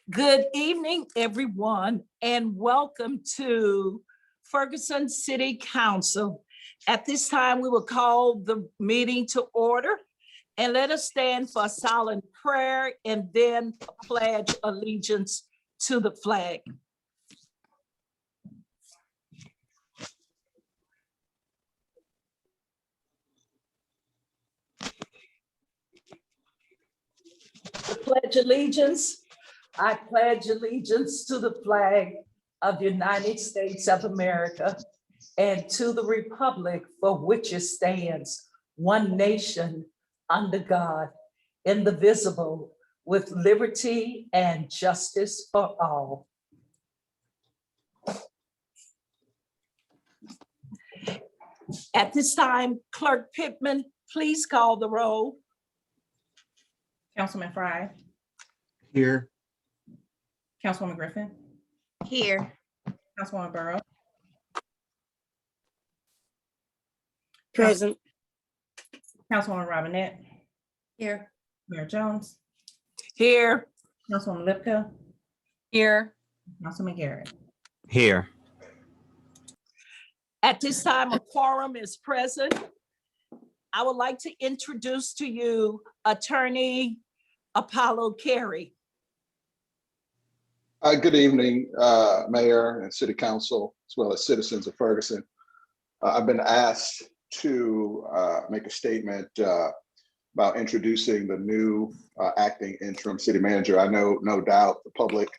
Good evening, everyone, and welcome to Ferguson City Council. At this time, we will call the meeting to order, and let us stand for a silent prayer and then pledge allegiance to the flag. I pledge allegiance. I pledge allegiance to the flag of the United States of America and to the republic for which it stands, one nation under God, indivisible, with liberty and justice for all. At this time, Clerk Pittman, please call the roll. Councilman Fry. Here. Councilwoman Griffin. Here. Councilwoman Burrow. Present. Councilwoman Robinette. Here. Mayor Jones. Here. Councilwoman Lipka. Here. Councilman Garrett. Here. At this time, a quorum is present. I would like to introduce to you Attorney Apollo Carey. Good evening, Mayor and City Council, as well as citizens of Ferguson. I've been asked to make a statement about introducing the new acting interim city manager. I know, no doubt, the public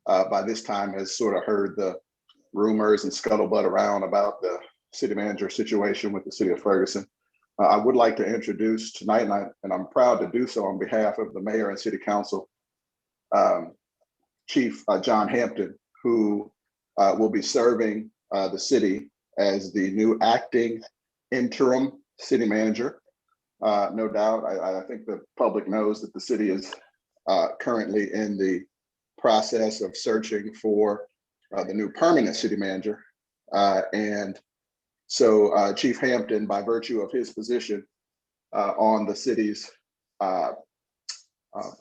by this time has sort of heard the rumors and scuttlebutt around about the city manager situation with the city of Ferguson. I would like to introduce tonight, and I'm proud to do so on behalf of the mayor and city council, Chief John Hampton, who will be serving the city as the new acting interim city manager. No doubt, I think the public knows that the city is currently in the process of searching for the new permanent city manager. And so Chief Hampton, by virtue of his position on the city's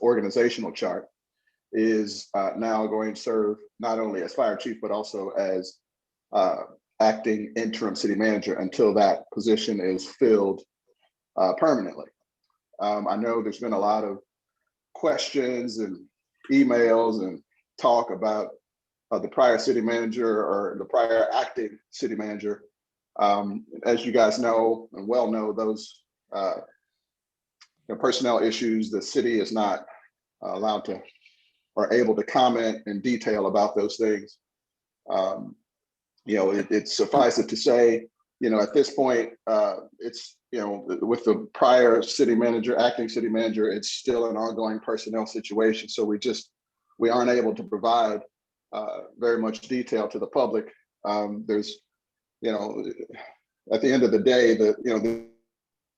organizational chart, is now going to serve not only as fire chief, but also as acting interim city manager until that position is filled permanently. I know there's been a lot of questions and emails and talk about the prior city manager or the prior acting city manager. As you guys know and well know, those personnel issues, the city is not allowed to or able to comment in detail about those things. It's suffice it to say, at this point, it's, with the prior city manager, acting city manager, it's still an ongoing personnel situation. So we aren't able to provide very much detail to the public. There's, at the end of the day,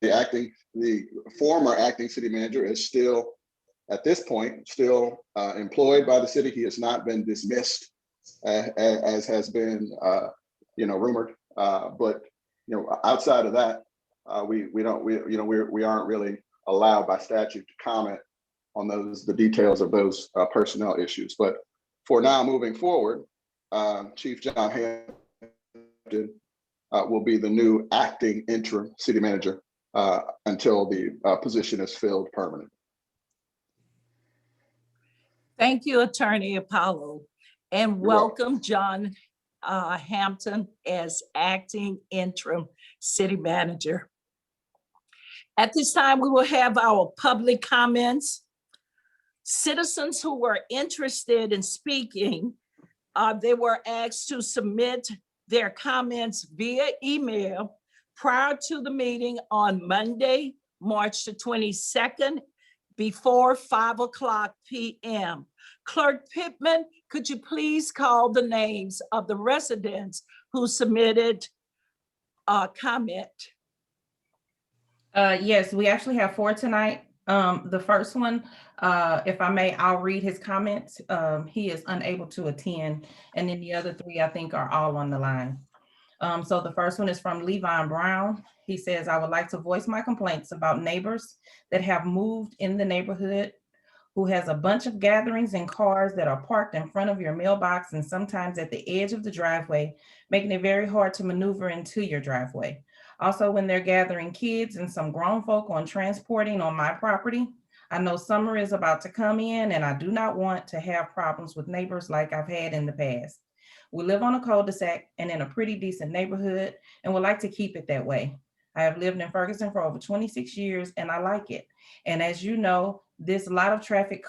the former acting city manager is still, at this point, still employed by the city. He has not been dismissed, as has been, rumored. But outside of that, we aren't really allowed by statute to comment on the details of those personnel issues. But for now, moving forward, Chief John Hampton will be the new acting interim city manager until the position is filled permanently. Thank you, Attorney Apollo, and welcome John Hampton as acting interim city manager. At this time, we will have our public comments. Citizens who were interested in speaking, they were asked to submit their comments via email prior to the meeting on Monday, March the 22nd, before 5:00 p.m. Clerk Pittman, could you please call the names of the residents who submitted a comment? Yes, we actually have 4 tonight. The first one, if I may, I'll read his comments. He is unable to attend, and then the other 3, I think, are all on the line. So the first one is from Levon Brown. He says, I would like to voice my complaints about neighbors that have moved in the neighborhood who has a bunch of gatherings and cars that are parked in front of your mailbox and sometimes at the edge of the driveway, making it very hard to maneuver into your driveway. Also, when they're gathering kids and some grown folk on transporting on my property. I know summer is about to come in and I do not want to have problems with neighbors like I've had in the past. We live on a cul-de-sac and in a pretty decent neighborhood and would like to keep it that way. I have lived in Ferguson for over 26 years and I like it. And as you know, this lot of traffic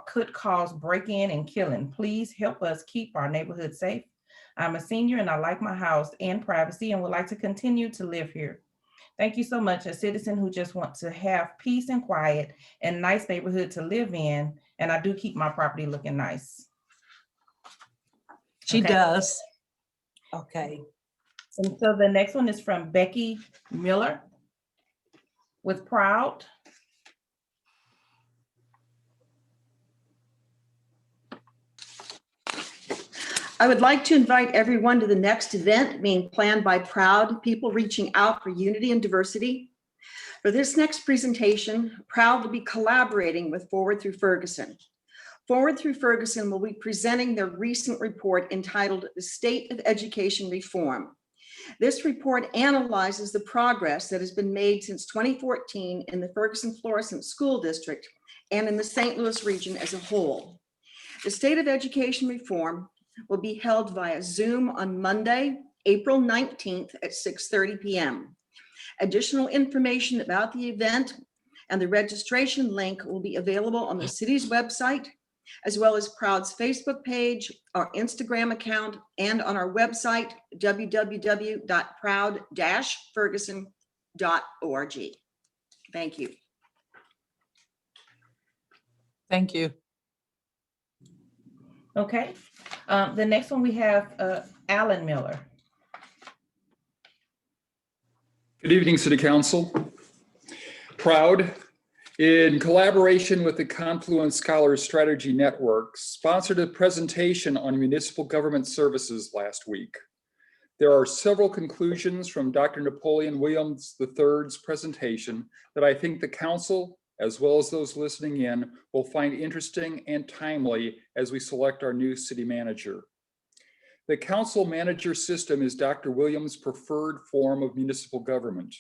could cause break-in and killing. Please help us keep our neighborhood safe. I'm a senior and I like my house and privacy and would like to continue to live here. Thank you so much, a citizen who just wants to have peace and quiet and nice neighborhood to live in. And I do keep my property looking nice. She Okay. does. Okay. And so the next one is from Becky Miller with Proud. I would like to invite everyone to the next event being planned by Proud, people reaching out for unity and diversity. For this next presentation, Proud will be collaborating with Forward Through Ferguson. Forward Through Ferguson will be presenting their recent report entitled The State of Education Reform. This report analyzes the progress that has been made since 2014 in the Ferguson-Florissant School District and in the St. Louis region as a whole. The State of Education Reform will be held via Zoom on Monday, April 19th at 6:30 p.m. Additional information about the event and the registration link will be available on the city's website, as well as Proud's Facebook page, our Instagram account, and on our website, www.proud-ferguson.org. Thank you. Thank you. Okay. The next one we have Alan Miller. Good evening, City Council. Proud, in collaboration with the Confluence Scholars Strategy Network, sponsored a presentation on municipal government services last week. There are several conclusions from Dr. Napoleon Williams III's presentation that I think the Council, as well as those listening in, will find interesting and timely as we select our new city manager. The council manager system is Dr. Williams' preferred form of municipal government.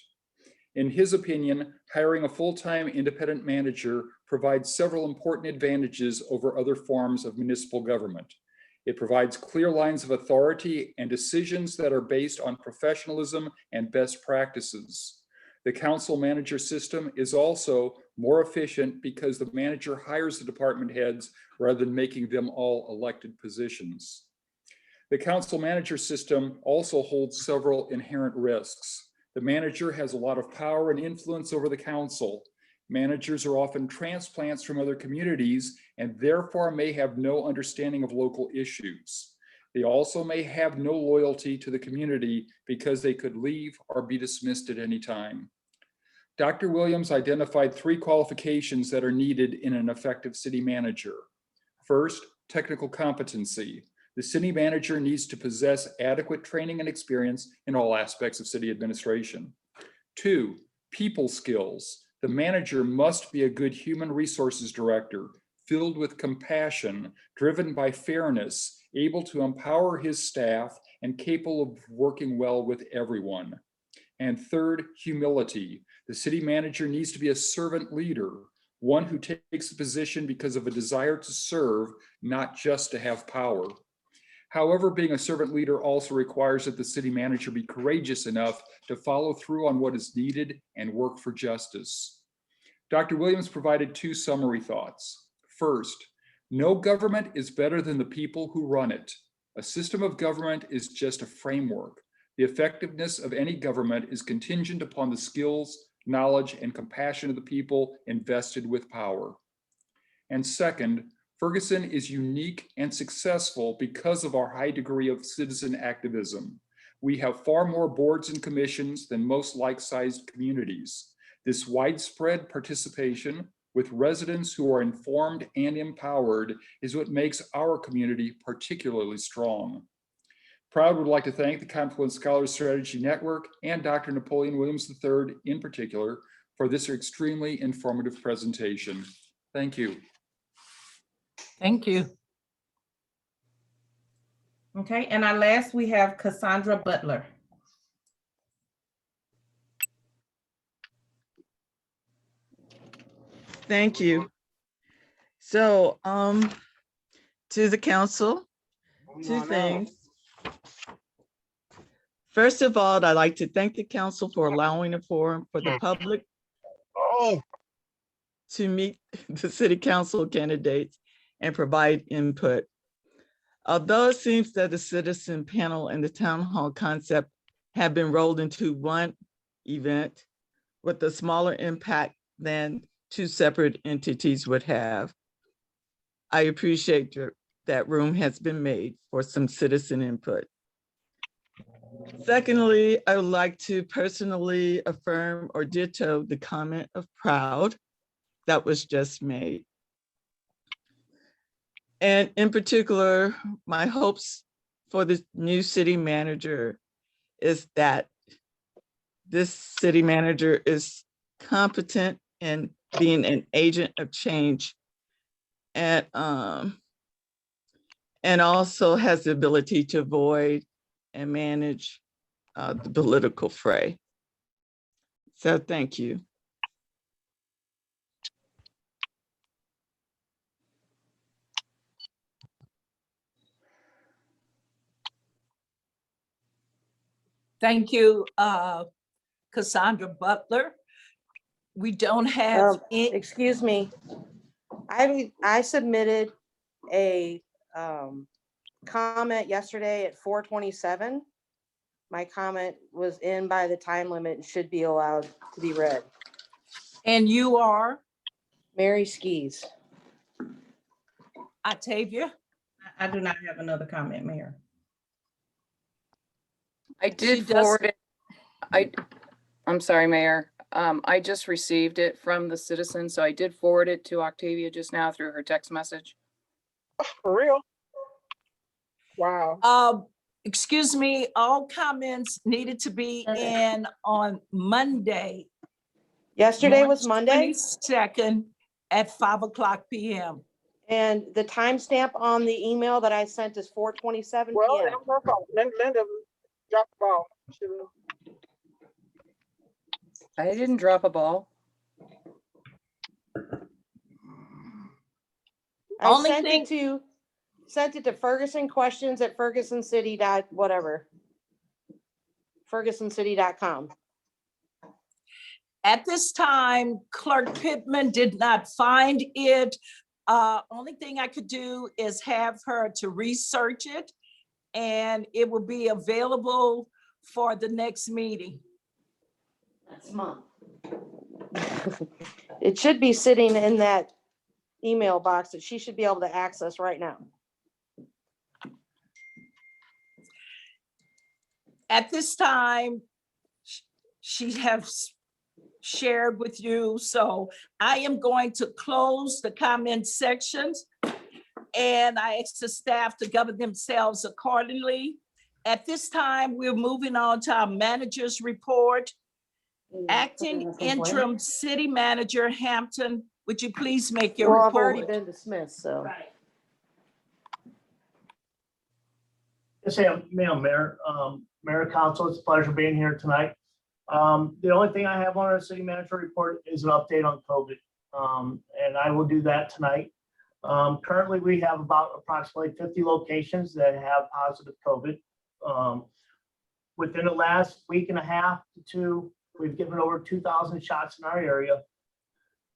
In his opinion, hiring a full-time independent manager provides several important advantages over other forms of municipal government. It provides clear lines of authority and decisions that are based on professionalism and best practices. The council manager system is also more efficient because the manager hires the department heads rather than making them all elected positions. The council manager system also holds several inherent risks. The manager has a lot of power and influence over the council. Managers are often transplants from other communities and therefore may have no understanding of local issues. They also may have no loyalty to the community because they could leave or be dismissed at any time. Dr. Williams identified 3 qualifications that are needed in an effective city manager. First, technical competency. The city manager needs to possess adequate training and experience in all aspects of city administration. 2, people skills. The manager must be a good human resources director, filled with compassion, driven by fairness, able to empower his staff, and capable of working well with everyone. And third, humility. The city manager needs to be a servant leader, one who takes the position because of a desire to serve, not just to have power. However, being a servant leader also requires that the city manager be courageous enough to follow through on what is needed and work for justice. Dr. Williams provided 2 summary thoughts. First, no government is better than the people who run it. A system of government is just a framework. The effectiveness of any government is contingent upon the skills, knowledge, and compassion of the people invested with power. And second, Ferguson is unique and successful because of our high degree of citizen activism. We have far more boards and commissions than most like-sized communities. This widespread participation with residents who are informed and empowered is what makes our community particularly strong. Proud would like to thank the Confluence Scholars Strategy Network and Dr. Napoleon Williams III in particular for this extremely informative presentation. Thank you. Thank you. Okay, and our last, we have Cassandra Butler. Thank you. So, to the council, two things. First of all, I'd like to thank the council for allowing a forum for the public to meet the city council candidates and provide input. Although it seems that the citizen panel and the town hall concept have been rolled into one event with a smaller impact than two separate entities would have, I appreciate that room has been made for some citizen input. Secondly, I would like to personally affirm or ditto the comment of proud that was just made. And in particular, my hopes for the new city manager is that this city manager is competent in being an agent of change and also has the ability to avoid and manage the political fray. So thank you. Thank you, Cassandra Butler. We don't have Excuse me. I submitted a comment yesterday at 4:27. My comment was in by the time limit and should be allowed to be read. and you are Mary Skis. Octavia. I do not have another comment, Mayor. I She did does- forward it. I'm sorry, Mayor. I just received it from the citizen, so I did forward it to Octavia just now through her text message. For real? Wow. Excuse me, all comments needed to be in on Monday. Yesterday was Monday, 22nd at 5:00 p.m. and the timestamp on the email that I sent is 4:27 Well, p.m. that was her fault. Linda dropped the ball. Should've- I didn't drop a ball. I Only sent thing- it to Ferguson questions at Ferguson City dot whatever. FergusonCity.com. At this time, Clerk Pittman did not find it. Only thing I could do is have her to research it, and it will be available for the next meeting. Next month. It should be sitting in that email box that she should be able to access right now. At this time, she has shared with you, so I am going to close the comment sections, and I ask the staff to govern themselves accordingly. At this time, we're moving on to our manager's report. Acting interim city manager Hampton, would you please make your Well, I've already report? been dismissed, so. Yes, ma'am, Mayor, Mayor, Council, it's a pleasure being here tonight. The only thing I have on our city manager report is an update on COVID, and I will do that tonight. Currently, we have about approximately 50 locations that have positive COVID. Within the last week and a half to two, we've given over 2,000 shots in our area.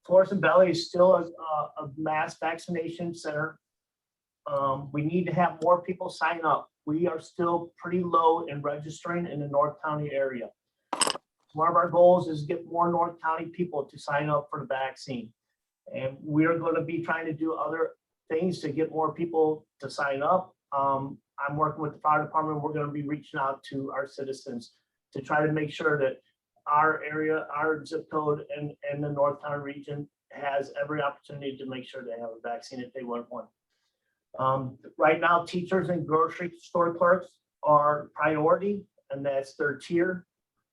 Florissant Valley is still a mass vaccination center. We need to have more people sign up. We are still pretty low in registering in the North County area. One of our goals is to get more North County people to sign up for the vaccine. And we are going to be trying to do other things to get more people to sign up. I'm working with the fire department. We're going to be reaching out to our citizens to try to make sure that our area, our zip code and the North County region has every opportunity to make sure they have a vaccine if they want one. Right now, teachers and grocery store clerks are priority, and that's their tier.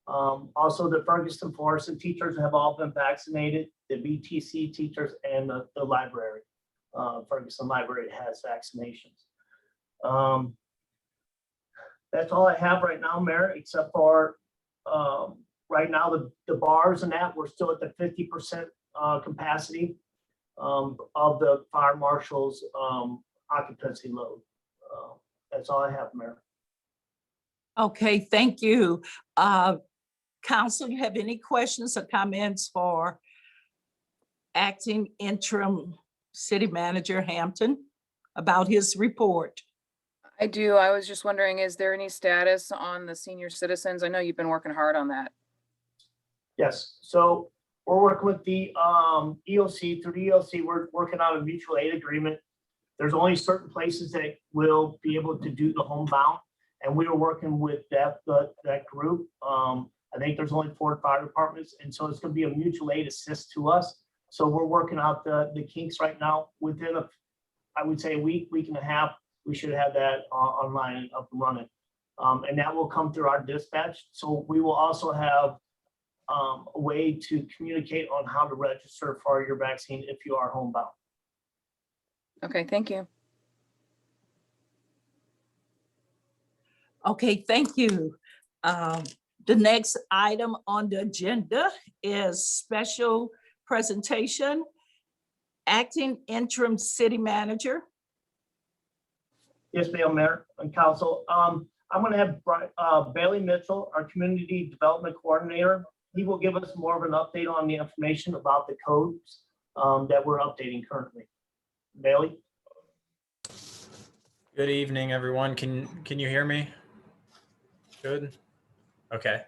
Also, the Ferguson, Florissant teachers have all been vaccinated, the BTC teachers and the library. Ferguson Library has vaccinations. That's all I have right now, Mayor, except for right now, the bars and that, we're still at the 50% capacity of the fire marshal's occupancy load. That's all I have, Mayor. Okay, thank you. Council, you have any questions or comments for acting interim city manager Hampton about his report? I do. I was just wondering, is there any status on the senior citizens? I know you've been working hard on that. Yes, so we're working with the EOC. Through the EOC, we're working on a mutual aid agreement. There's only certain places that will be able to do the homebound, and we are working with that group. I think there's only 4 fire departments, and so it's going to be a mutual aid assist to us. So we're working out the kinks right now. Within I would say a week and a half, we should have that online and up and running, and that will come through our dispatch. So we will also have a way to communicate on how to register for your vaccine if you are homebound. Okay, thank you. Okay, thank you. The next item on the agenda is special presentation, acting interim city manager. Yes, ma'am, Mayor and Council. I'm going to have Bailey Mitchell, our Community Development Coordinator. He will give us more of an update on the information about the codes that we're updating currently. Bailey? Good evening, everyone. Can you hear me? Good. Okay.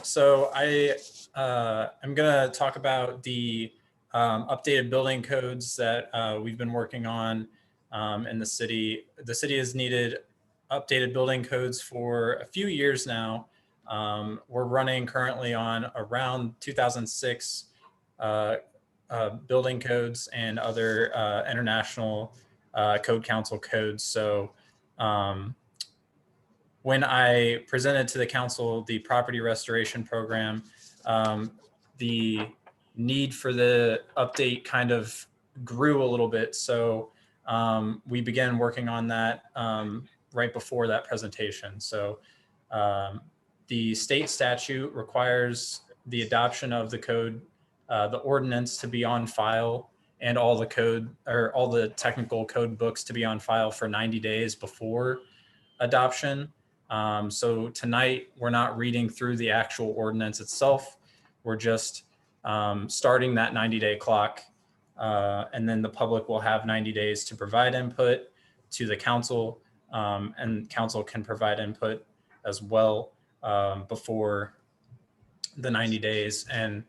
So I'm going to talk about the updated building codes that we've been working on in the city. The city has needed updated building codes for a few years now. We're running currently on around 2006 building codes and other international code council codes. So when I presented to the council the property restoration program, the need for the update kind of grew a little bit. So we began working on that right before that presentation. So the state statute requires the adoption of the code, the ordinance to be on file, and all the code or all the technical code books to be on file for 90 days before adoption. So tonight we're not reading through the actual ordinance itself. We're just starting that 90-day clock. And then the public will have 90 days to provide input to the council, and council can provide input as well before the 90 days. And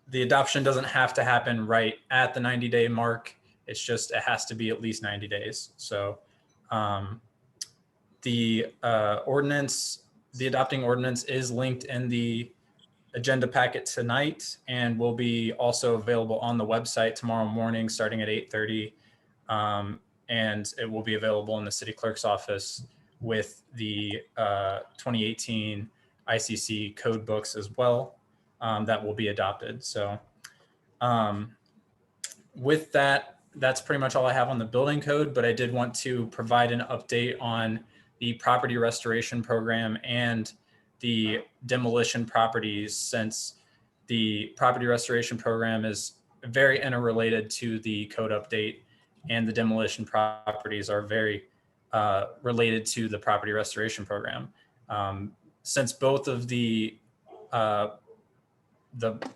the adoption doesn't have to happen right at the 90-day mark. It's just, it has to be at least 90 days. So the ordinance, the adopting ordinance is linked in the agenda packet tonight and will be also available on the website tomorrow morning starting at 8:30. And it will be available in the city clerk's office with the 2018 ICC code books as well that will be adopted. So with that, that's pretty much all I have on the building code, but I did want to provide an update on the property restoration program and the demolition properties, since the property restoration program is very interrelated to the code update, and the demolition properties are very related to the property restoration program. Since both of the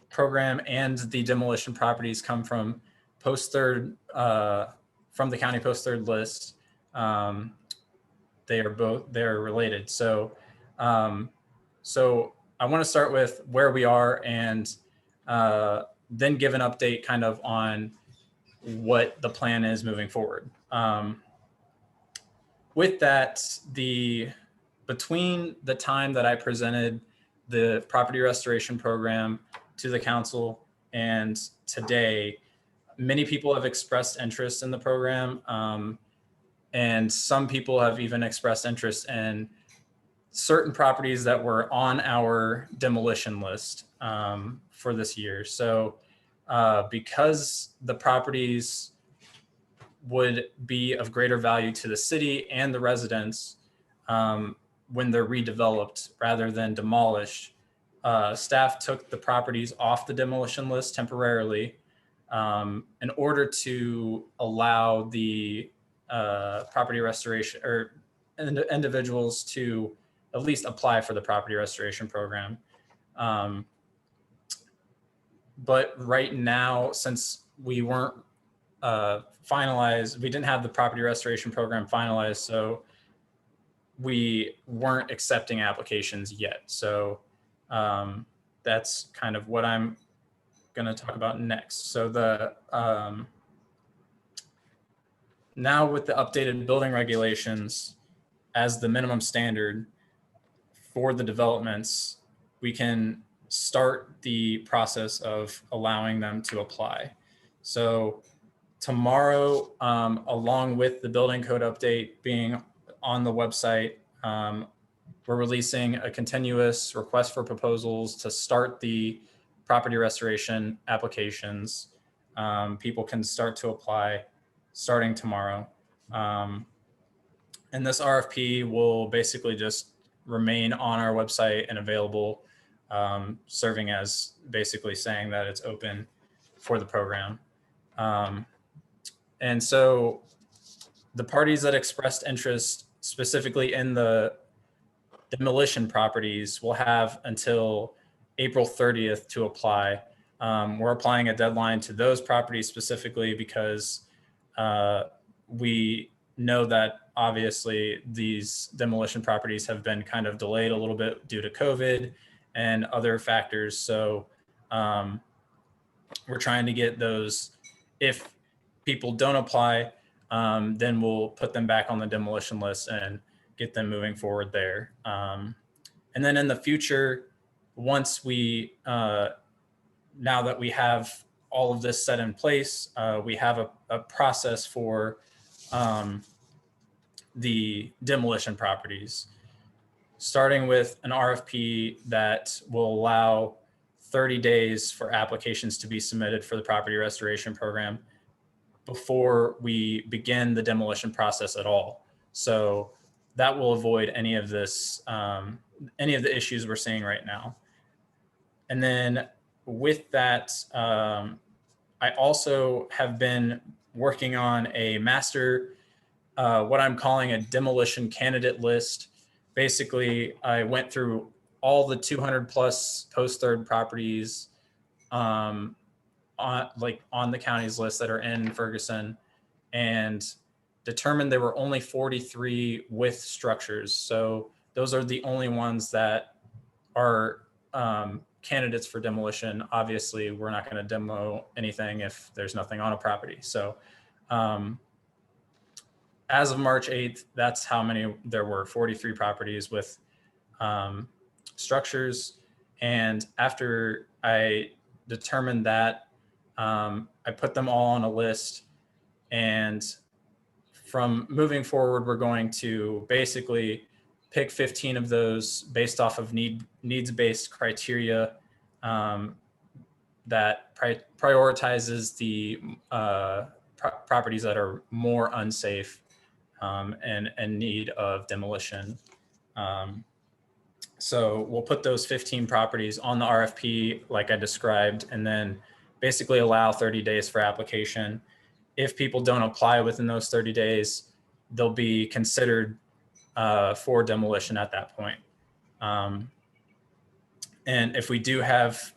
program and the demolition properties come from post-third, from the county post-third list, they're related. So so I want to start with where we are and then give an update kind of on what the plan is moving forward. With that, between the time that I presented the property restoration program to the council and today, many people have expressed interest in the program. And some people have even expressed interest in certain properties that were on our demolition list for this year. So because the properties would be of greater value to the city and the residents when they're redeveloped rather than demolished. Staff took the properties off the demolition list temporarily in order to allow the property restoration or individuals to at least apply for the property restoration program. But right now, since we weren't finalized, we didn't have the property restoration program finalized, so we weren't accepting applications yet. So that's kind of what I'm going to talk about next. So the now with the updated building regulations as the minimum standard for the developments, we can start the process of allowing them to apply. So tomorrow, along with the building code update being on the website, we're releasing a continuous request for proposals to start the property restoration applications. People can start to apply starting tomorrow. And this RFP will basically just remain on our website and available, serving as basically saying that it's open for the program. And so the parties that expressed interest specifically in the demolition properties will have until April 30th to apply. We're applying a deadline to those properties specifically because we know that obviously these demolition properties have been kind of delayed a little bit due to COVID and other factors. So we're trying to get those. If people don't apply, then we'll put them back on the demolition list and get them moving forward there. And then in the future, once we, now that we have all of this set in place, we have a process for the demolition properties, starting with an RFP that will allow 30 days for applications to be submitted for the property restoration program before we begin the demolition process at all. So that will avoid any of this, any of the issues we're seeing right now. And then with that, I also have been working on a master, what I'm calling a demolition candidate list. Basically, I went through all the 200 plus post-third properties on the county's list that are in Ferguson, and determined there were only 43 with structures. So those are the only ones that are candidates for demolition. Obviously, we're not going to demo anything if there's nothing on a property. So as of March 8th, that's how many there were, 43 properties with structures. And after I determined that, I put them all on a list. And from moving forward, we're going to basically pick 15 of those based off of needs-based criteria that prioritizes the properties that are more unsafe and in need of demolition. So we'll put those 15 properties on the RFP like I described, and then basically allow 30 days for application. If people don't apply within those 30 days, they'll be considered for demolition at that point. And if we do have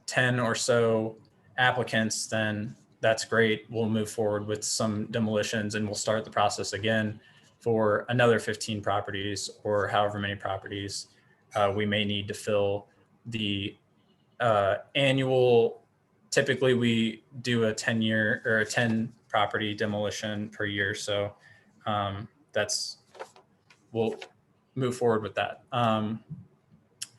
10 or so applicants, then that's great. We'll move forward with some demolitions and we'll start the process again for another 15 properties or however many properties we may need to fill the annual. Typically we do a 10-year or a 10 property demolition per year. So we'll move forward with that.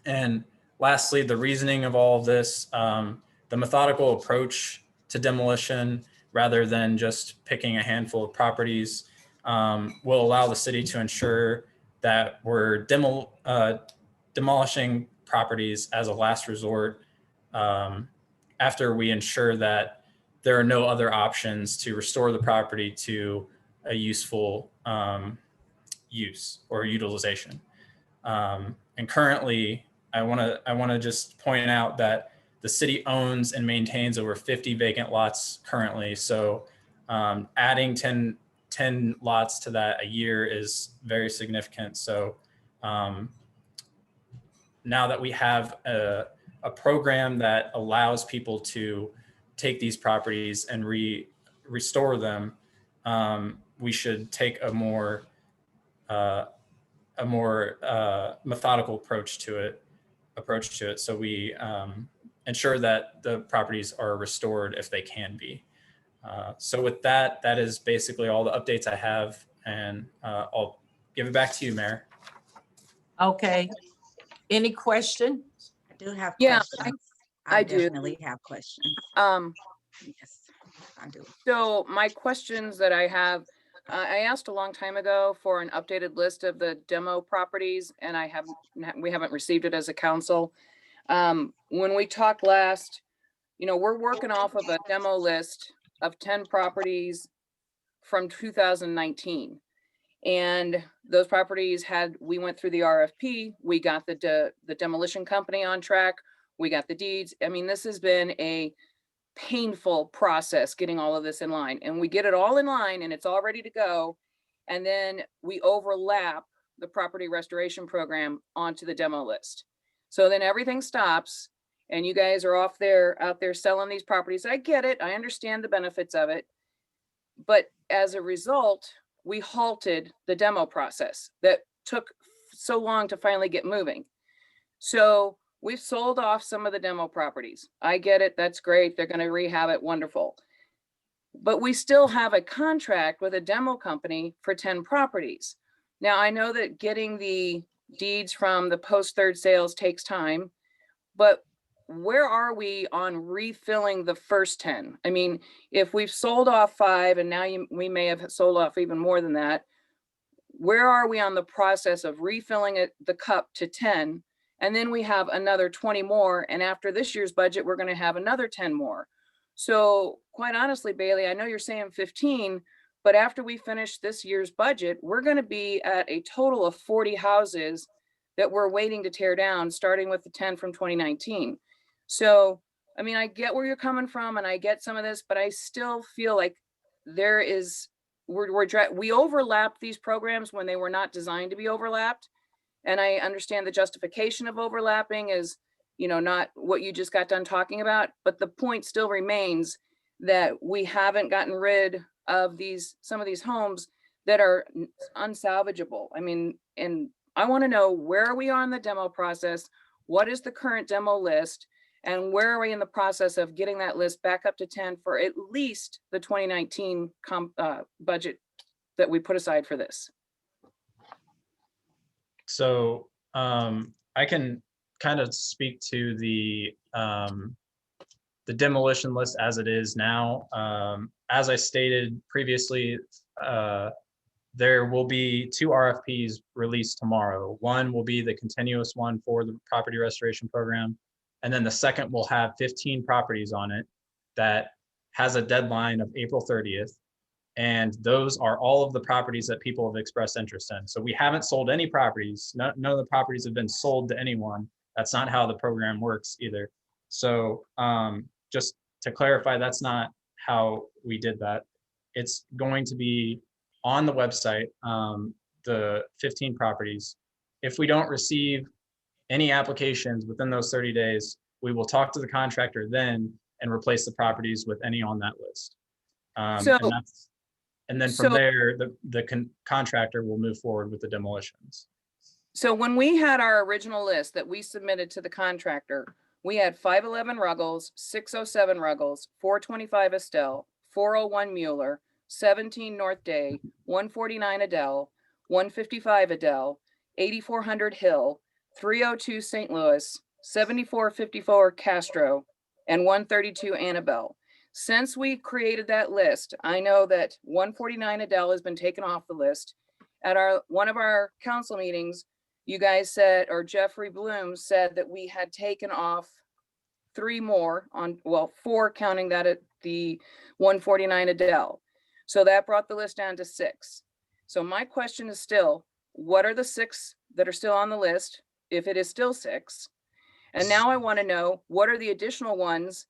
And lastly, the reasoning of all of this, the methodical approach to demolition rather than just picking a handful of properties will allow the city to ensure that we're demolishing properties as a last resort after we ensure that there are no other options to restore the property to a useful use or utilization. And currently, I want to just point out that the city owns and maintains over 50 vacant lots currently. So adding 10 lots to that a year is very significant. So now that we have a program that allows people to take these properties and restore them, we should take a more methodical approach to it. So we ensure that the properties are restored if they can be. So with that, that is basically all the updates I have, and I'll give it back to you, Mayor. Okay. Any question? I do have Yeah, questions. I do. Definitely have questions. Yes, I do. So my questions that I have, I asked a long time ago for an updated list of the demo properties, and we haven't received it as a council. When we talked last, we're working off of a demo list of 10 properties from 2019. And those properties we went through the RFP, we got the demolition company on track, we got the deeds. I mean, this has been a painful process getting all of this in line, and we get it all in line and it's all ready to go. And then we overlap the property restoration program onto the demo list. So then everything stops and you guys are out there selling these properties. I get it. I understand the benefits of it. But as a result, we halted the demo process that took so long to finally get moving. So we've sold off some of the demo properties. I get it. That's great. They're going to rehab it. Wonderful. But we still have a contract with a demo company for 10 properties. Now, I know that getting the deeds from the post third sales takes time, but where are we on refilling the first 10? I mean, if we've sold off 5 and now we may have sold off even more than that, where are we on the process of refilling the cup to 10? And then we have another 20 more. And after this year's budget, we're going to have another 10 more. So quite honestly, Bailey, I know you're saying 15, but after we finish this year's budget, we're going to be at a total of 40 houses that we're waiting to tear down, starting with the 10 from 2019. So, I mean, I get where you're coming from and I get some of this, but I still feel like we overlap these programs when they were not designed to be overlapped. And I understand the justification of overlapping is, not what you just got done talking about, but the point still remains that we haven't gotten rid of some of these homes that are unsalvageable. I mean, and I want to know, where are we on the demo process? What is the current demo list? And where are we in the process of getting that list back up to 10 for at least the 2019 budget that we put aside for this? So I can kind of speak to the demolition list as it is now. As I stated previously, there will be 2 RFPs released tomorrow. One will be the continuous one for the property restoration program. And then the second will have 15 properties on it that has a deadline of April 30th. And those are all of the properties that people have expressed interest in. So we haven't sold any properties. None of the properties have been sold to anyone. That's not how the program works either. So just to clarify, that's not how we did that. It's going to be on the website, the 15 properties. If we don't receive any applications within those 30 days, we will talk to the contractor then and replace the properties with any on that list. And then from there, the contractor will move forward with the demolitions. So when we had our original list that we submitted to the contractor, we had 511 Ruggles, 607 Ruggles, 425 Estelle, 401 Mueller, 17 North Day, 149 Adele, 155 Adele, 8400 Hill, 302 St. Louis, 7454 Castro, and 132 Annabelle. Since we created that list, I know that 149 Adele has been taken off the list. At one of our council meetings, you guys said, or Jeffrey Bloom said, that we had taken off 3 more 4 counting that the 149 Adele. So that brought the list down to 6. So my question is still, what are the 6 that are still on the list, if it is still 6? And now I want to know, what are the additional ones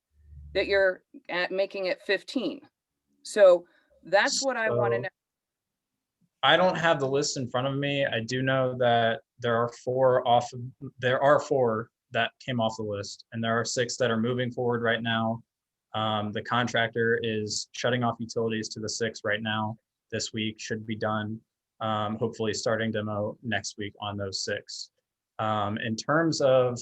that you're making it 15? So that's what I want to So, know. I don't have the list in front of me. I do know that there are 4 that came off the list, and there are 6 that are moving forward right now. The contractor is shutting off utilities to the 6 right now. This week should be done. Hopefully starting demo next week on those 6. In terms of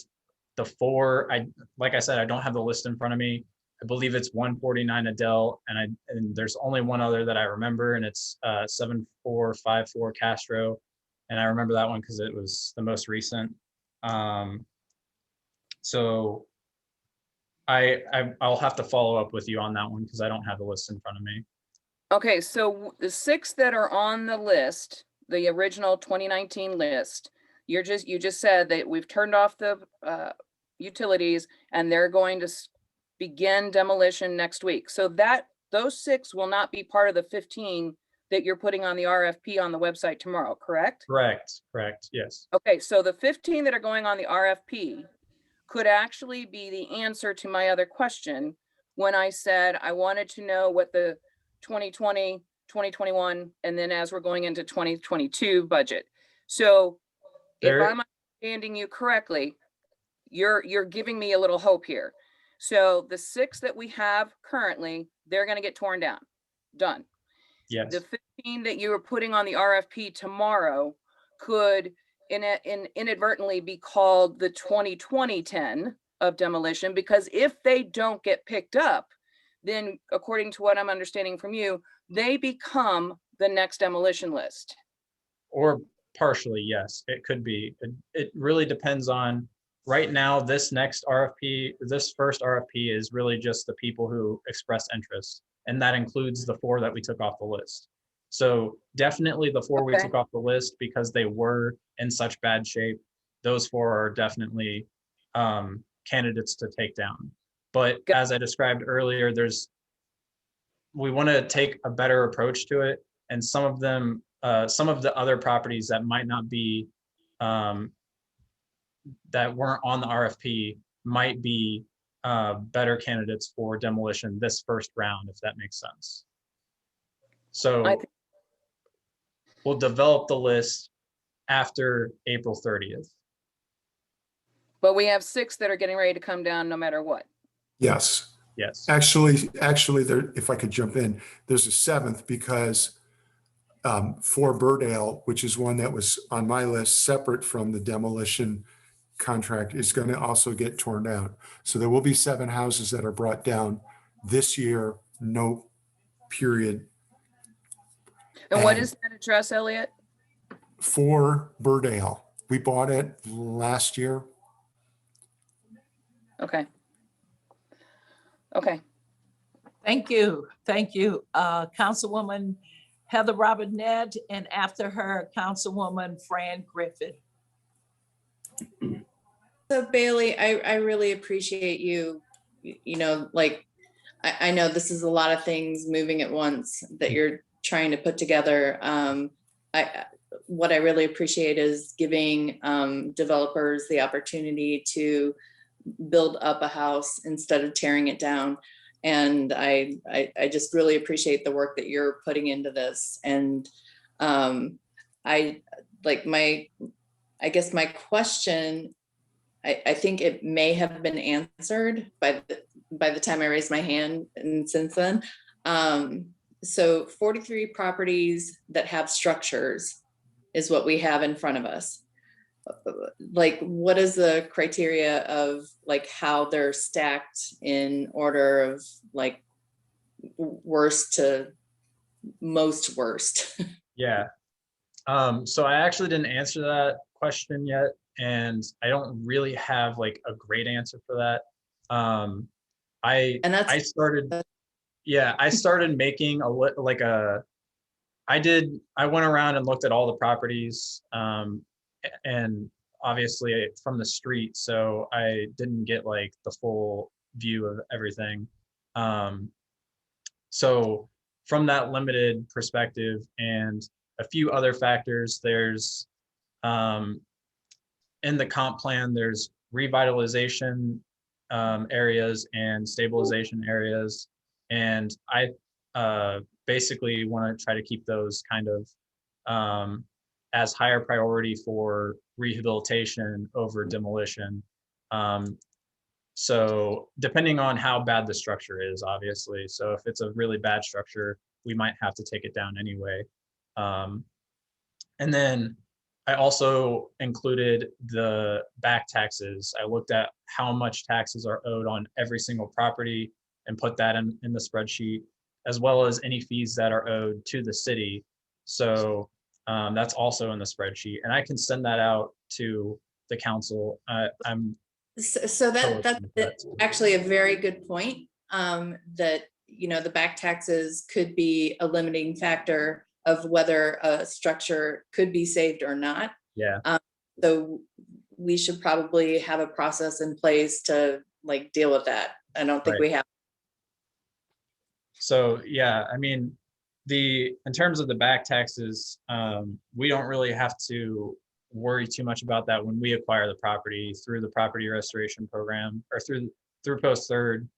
the 4, like I said, I don't have the list in front of me. I believe it's 149 Adele, and there's only one other that I remember, and it's 7454 Castro, and I remember that one because it was the most recent. So I'll have to follow up with you on that one because I don't have the list in front of me. Okay, so the 6 that are on the list, the original 2019 list, you just said that we've turned off the utilities and they're going to begin demolition next week. So those 6 will not be part of the 15 that you're putting on the RFP on the website tomorrow, correct? Correct, yes. Okay, so the 15 that are going on the RFP could actually be the answer to my other question when I said I wanted to know what the 2020, 2021, and then as we're going into 2022 budget. So if There- I'm understanding you correctly, you're giving me a little hope here. So the 6 that we have currently, they're going to get torn down, done. Yes. The 15 that you are putting on the RFP tomorrow could inadvertently be called the 2020-10 of demolition, because if they don't get picked up, then according to what I'm understanding from you, they become the next demolition list. Or partially, yes, it could be. It really depends on, right now, this first RFP is really just the people who expressed interest. And that includes the 4 that we took off the list. So definitely the 4 we Okay. took off the list because they were in such bad shape. Those 4 are definitely candidates to take down. But as I described earlier, we want to take a better approach to it. And some of them, some of the other properties that might not be, that weren't on the RFP might be better candidates for demolition this first round, if that makes sense. So we'll develop the list after April 30th. But we have 6 that are getting ready to come down no matter what. Yes. Yes. Actually, there, if I could jump in, there's a 7th because for Burdale, which is one that was on my list separate from the demolition contract, is going to also get torn down. So there will be 7 houses that are brought down this year, no period. And what is that address, Elliot? For Burdale, we bought it last year. Okay. Okay. Thank you. Thank you. Councilwoman Heather Robinette, and after her, Councilwoman Fran Griffin. So Bailey, I really appreciate you, like, I know this is a lot of things moving at once that you're trying to put together. What I really appreciate is giving developers the opportunity to build up a house instead of tearing it down. And I just really appreciate the work that you're putting into this. And I guess my question, I think it may have been answered by the time I raised my hand and since then. So 43 properties that have structures is what we have in front of us. Like, what is the criteria of like how they're stacked in order of like worst to most worst? Yeah. So I actually didn't answer that question yet, and I don't really have like a great answer for that. I started making I went around and looked at all the properties, and obviously from the street, so I didn't get like the full view of everything. So from that limited perspective and a few other factors, there's in the comp plan, there's revitalization areas and stabilization areas. And I basically want to try to keep those kind of as higher priority for rehabilitation over demolition. So depending on how bad the structure is, obviously. So if it's a really bad structure, we might have to take it down anyway. And then I also included the back taxes. I looked at how much taxes are owed on every single property and put that in the spreadsheet, as well as any fees that are owed to the city. So that's also in the spreadsheet, and I can send that out to the council. I'm So that's actually a very good point, that, you know, the back taxes could be a limiting factor of whether a structure could be saved or not. Yeah. So we should probably have a process in place to like deal with that. I don't think we have. So yeah, I mean, in terms of the back taxes, we don't really have to worry too much about that when we acquire the property through the property restoration program or through post third.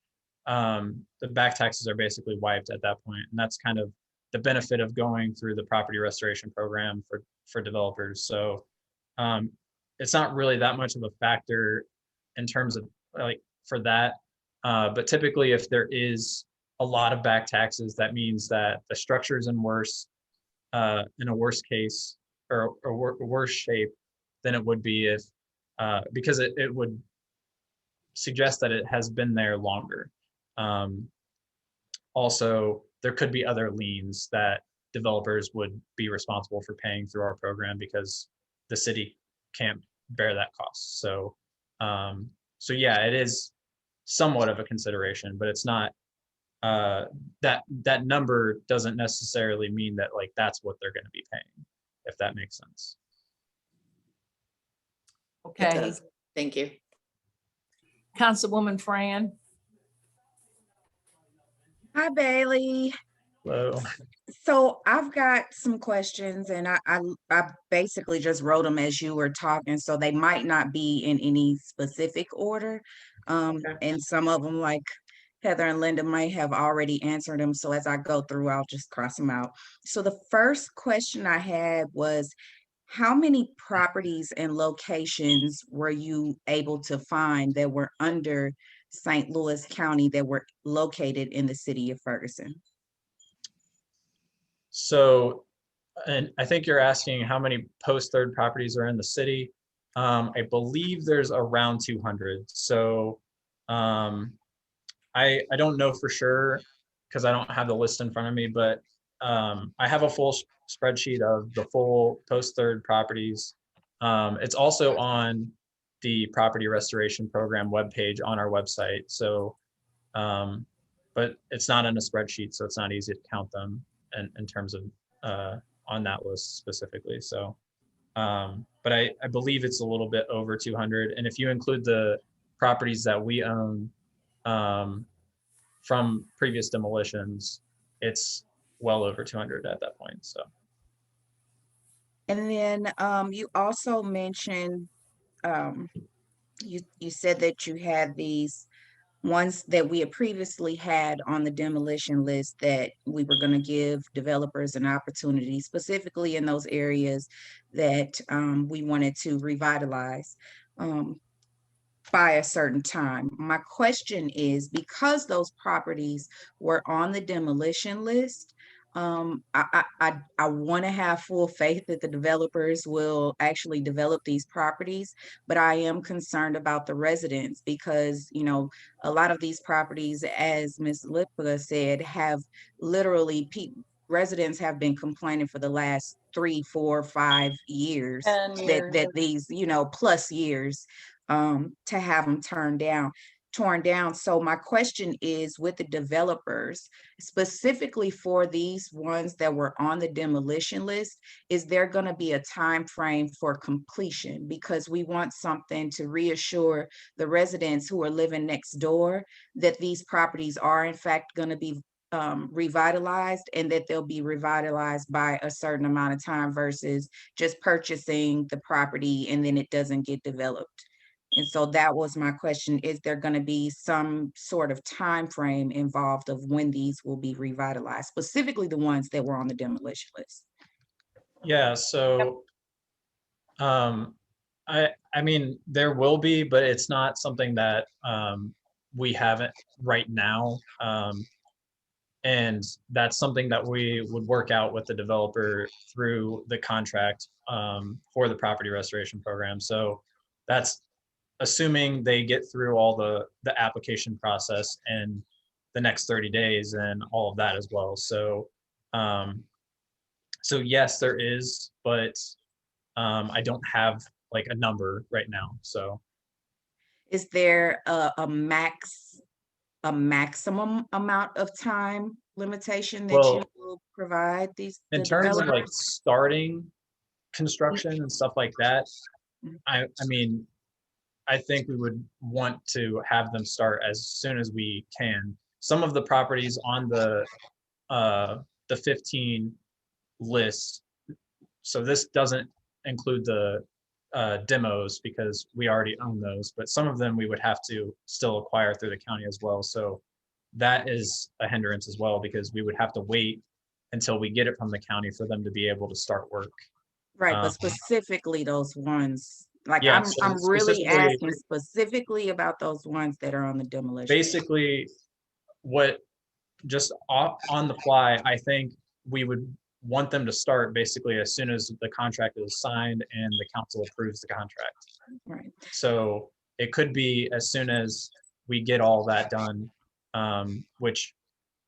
The back taxes are basically wiped at that point, and that's kind of the benefit of going through the property restoration program for developers. So it's not really that much of a factor in terms of like for that. But typically if there is a lot of back taxes, that means that the structure is in a worse case or worse shape than it would be if, because it would suggest that it has been there longer. Also, there could be other liens that developers would be responsible for paying through our program because the city can't bear that cost. So, so yeah, it is somewhat of a consideration, but it's not, that number doesn't necessarily mean that like that's what they're going to be paying, if that makes sense. Okay. Thank you. Councilwoman Fran. Hi, Bailey. Hello. So I've got some questions, and I basically just wrote them as you were talking, so they might not be in any specific order. And some of them, like Heather and Linda, might have already answered them. So as I go through, I'll just cross them out. So the first question I had was, how many properties and locations were you able to find that were under St. Louis County that were located in the city of Ferguson? So, and I think you're asking how many post third properties are in the city. I believe there's around 200. So I don't know for sure because I don't have the list in front of me, but I have a full spreadsheet of the full post third properties. It's also on the property restoration program webpage on our website. So, but it's not in a spreadsheet, so it's not easy to count them in terms of on that list specifically. So, but I believe it's a little bit over 200. And if you include the properties that we own from previous demolitions, it's well over 200 at that point. So. And then you also mentioned, you said that you had these ones that we had previously had on the demolition list that we were going to give developers an opportunity, specifically in those areas that we wanted to revitalize by a certain time. My question is, because those properties were on the demolition list, I want to have full faith that the developers will actually develop these properties, but I am concerned about the residents because, you know, a lot of these properties, as Ms. Lipka said, have literally residents have been complaining for the last 3, 4, 5 years, 10 years. that these, you know, plus years to have them torn down. So my question is, with the developers, specifically for these ones that were on the demolition list, is there going to be a time frame for completion? Because we want something to reassure the residents who are living next door that these properties are in fact going to be revitalized, and that they'll be revitalized by a certain amount of time versus just purchasing the property and then it doesn't get developed. And so that was my question. Is there going to be some sort of time frame involved of when these will be revitalized, specifically the ones that were on the demolition list? Yeah, so I mean, there will be, but it's not something that we haven't right now. And that's something that we would work out with the developer through the contract for the property restoration program. So that's assuming they get through all the application process in the next 30 days and all of that as well. So so yes, there is, but I don't have like a number right now. So Is there a maximum amount of time limitation that you well, will provide these? in the terms of like developers? starting construction and stuff like that, I mean, I think we would want to have them start as soon as we can. Some of the properties on the 15 list, so this doesn't include the demos because we already own those, but some of them we would have to still acquire through the county as well. So that is a hindrance as well, because we would have to wait until we get it from the county for them to be able to start work. Right, but specifically those ones, like Yeah, I'm so really specifically- asking specifically about those ones that are on the demolition. Basically, what just on the fly, I think we would want them to start basically as soon as the contract is signed and the council approves the contract. Right. So it could be as soon as we get all that done, which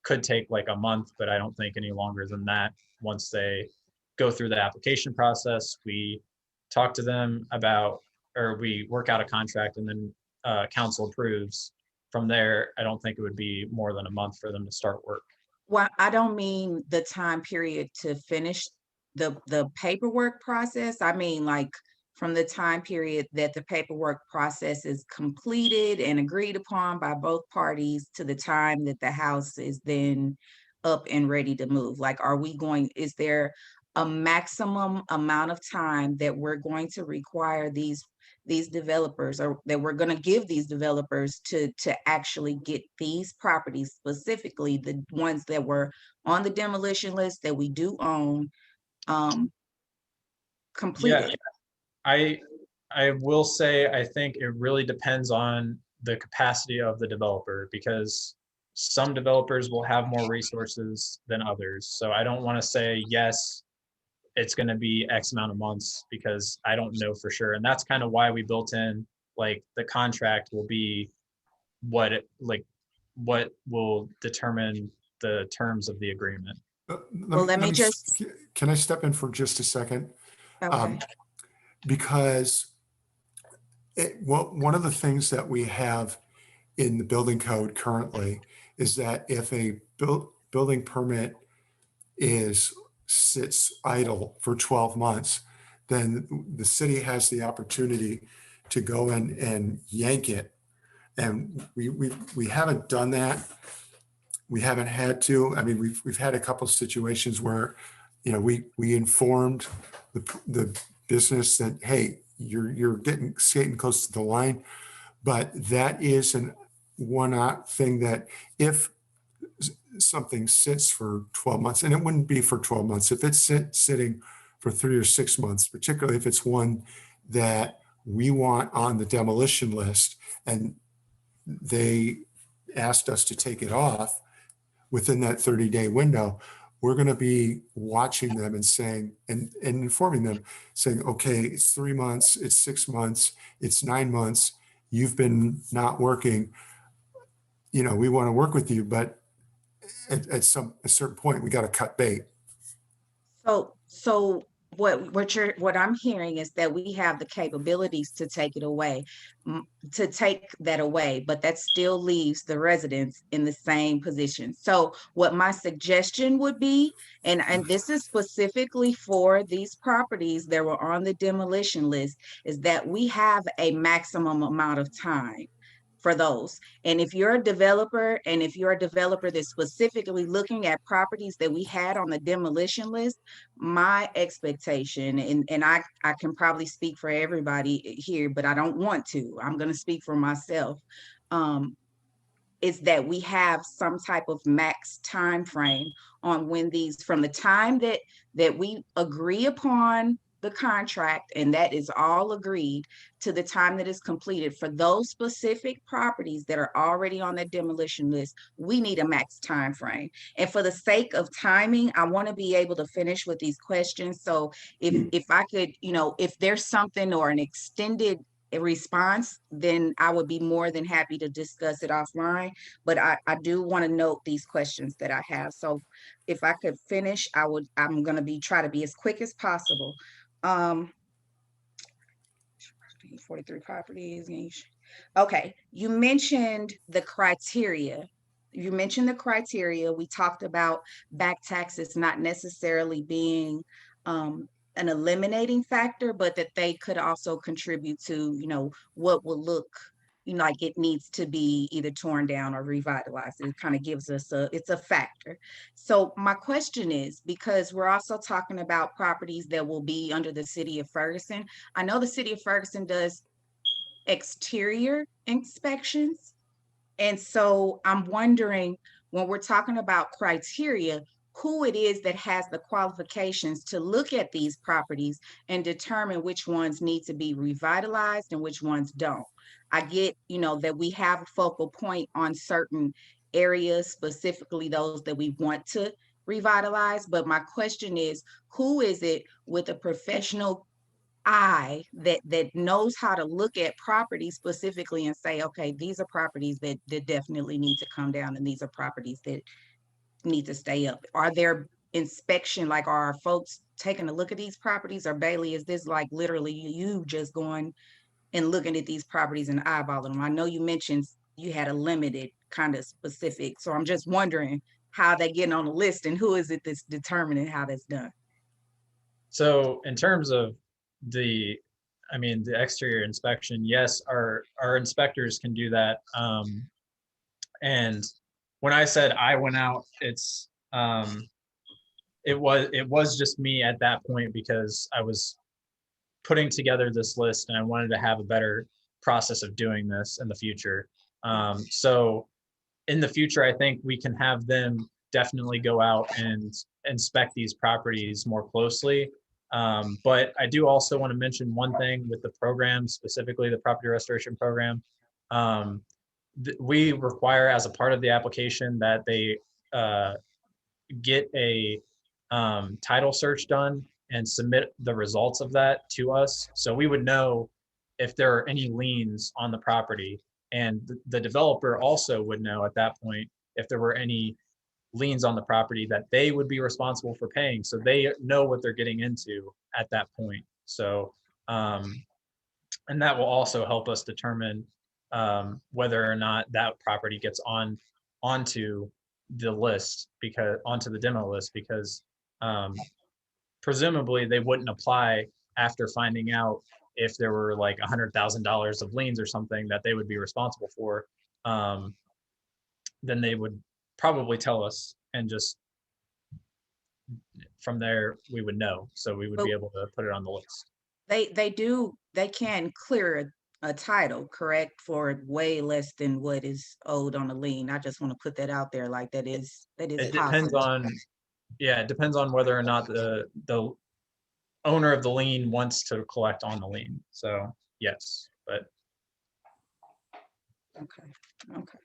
could take like a month, but I don't think any longer than that. Once they go through the application process, we talk to them about, or we work out a contract and then council approves. From there, I don't think it would be more than a month for them to start work. Well, I don't mean the time period to finish the paperwork process. I mean, like from the time period that the paperwork process is completed and agreed upon by both parties to the time that the house is then up and ready to move. Like, is there a maximum amount of time that we're going to require these developers, or that we're going to give these developers to actually get these properties, specifically the ones that were on the demolition list that we do own, completed? Yeah, I will say, I think it really depends on the capacity of the developer, because some developers will have more resources than others. So I don't want to say, yes, it's going to be X amount of months, because I don't know for sure. And that's kind of why we built in, like, the contract will be what will determine the terms of the agreement. Can I step in for just a second? Okay. Because one of the things that we have in the building code currently is that if a building permit sits idle for 12 months, then the city has the opportunity to go in and yank it. And we haven't done that. We haven't had to. I mean, we've had a couple of situations where, we informed the business that, hey, you're skating close to the line. But that is one thing that if something sits for 12 months, and it wouldn't be for 12 months, if it's sitting for 3 or 6 months, particularly if it's one that we want on the demolition list and they asked us to take it off within that 30-day window, we're going to be watching them and saying, and informing them, saying, okay, it's 3 months, it's 6 months, it's 9 months, you've been not working, we want to work with you, but at a certain point, we got to cut bait. So what I'm hearing is that we have the capabilities to take that away, but that still leaves the residents in the same position. So what my suggestion would be, and this is specifically for these properties that were on the demolition list, is that we have a maximum amount of time for those. And if you're a developer, and if you're a developer that's specifically looking at properties that we had on the demolition list, my expectation, and I can probably speak for everybody here, but I don't want to, I'm going to speak for myself, is that we have some type of max time frame on when these, from the time that we agree upon the contract, and that is all agreed, to the time that is completed for those specific properties that are already on the demolition list. We need a max time frame. And for the sake of timing, I want to be able to finish with these questions. So if I could, if there's something or an extended response, then I would be more than happy to discuss it offline. But I do want to note these questions that I have. So if I could finish, I'm going to try to be as quick as possible. 43 properties. Okay, you mentioned the criteria. We talked about back taxes not necessarily being an eliminating factor, but that they could also contribute to, what will look, like it needs to be either torn down or revitalized. It kind of gives us it's a factor. So my question is, because we're also talking about properties that will be under the city of Ferguson. I know the city of Ferguson does exterior inspections. And so I'm wondering, when we're talking about criteria, who it is that has the qualifications to look at these properties and determine which ones need to be revitalized and which ones don't. I get, that we have a focal point on certain areas, specifically those that we want to revitalize. But my question is, who is it with a professional eye that knows how to look at properties specifically and say, okay, these are properties that definitely need to come down, and these are properties that need to stay up? Are there inspection, like, are folks taking a look at these properties? Or Bailey, is this like literally you just going and looking at these properties and eyeballing them? I know you mentioned you had a limited kind of specific, so I'm just wondering how they get on the list and who is it that's determining how that's done? So in terms of the exterior inspection, yes, our inspectors can do that. And when I said I went out, it was just me at that point, because I was putting together this list and I wanted to have a better process of doing this in the future. So in the future, I think we can have them definitely go out and inspect these properties more closely. But I do also want to mention one thing with the program, specifically the property restoration program. We require, as a part of the application, that they get a title search done and submit the results of that to us. So we would know if there are any liens on the property, and the developer also would know at that point if there were any liens on the property that they would be responsible for paying. So they know what they're getting into at that point. So, and that will also help us determine whether or not that property gets onto the list, onto the demo list, because presumably they wouldn't apply after finding out if there were like $100,000 of liens or something that they would be responsible for. Then they would probably tell us, and just from there we would know. So we would be able to put it on the list. They can clear a title, correct, for way less than what is owed on a lien. I just want to put that out there, like that is It depends possible. on, it depends on whether or not the owner of the lien wants to collect on the lien. So yes, but Okay.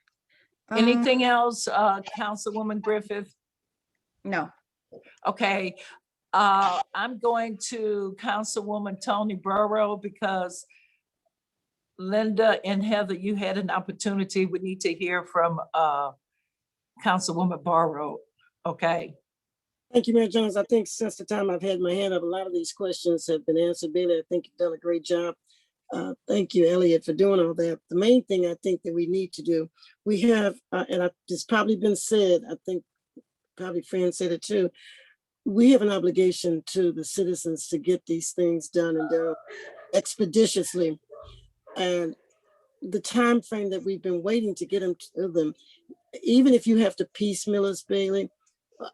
Anything else, Councilwoman Griffith? No. Okay, I'm going to Councilwoman Tony Burrow, because Linda and Heather, you had an opportunity. We need to hear from Councilwoman Burrow. Okay. Thank you, Mayor Jones. I think since the time I've had my hand up, a lot of these questions have been answered. Bailey, I think you've done a great job. Thank you, Elliot, for doing all that. The main thing I think that we need to do, we have, it's probably been said, I think probably Fran said it too, we have an obligation to the citizens to get these things done and done expeditiously. And the time frame that we've been waiting to get them to them, even if you have to piecemeal us, Bailey,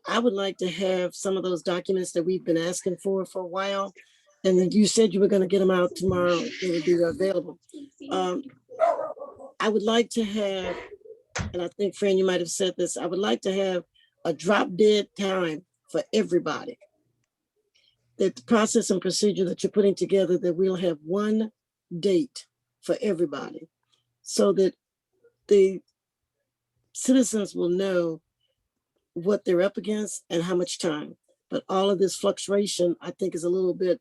I would like to have some of those documents that we've been asking for a while. And then you said you were going to get them out tomorrow. They would be available. I would like to have, and I think, Fran, you might have said this, I would like to have a drop dead time for everybody. That the process and procedure that you're putting together, that we'll have one date for everybody so that the citizens will know what they're up against and how much time. But all of this fluctuation, I think, is a little bit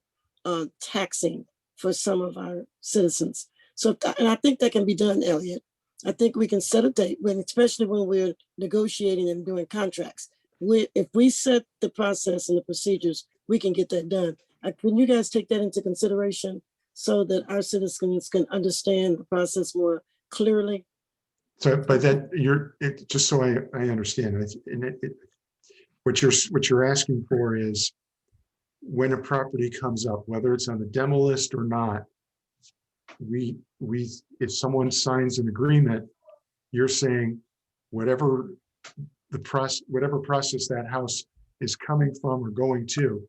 taxing for some of our citizens. So, and I think that can be done, Elliot. I think we can set a date, especially when we're negotiating and doing contracts. If we set the process and the procedures, we can get that done. Can you guys take that into consideration so that our citizens can understand the process more clearly? So, but that just so I understand, what you're asking for is when a property comes up, whether it's on the demo list or not, if someone signs an agreement, you're saying whatever process that house is coming from or going to,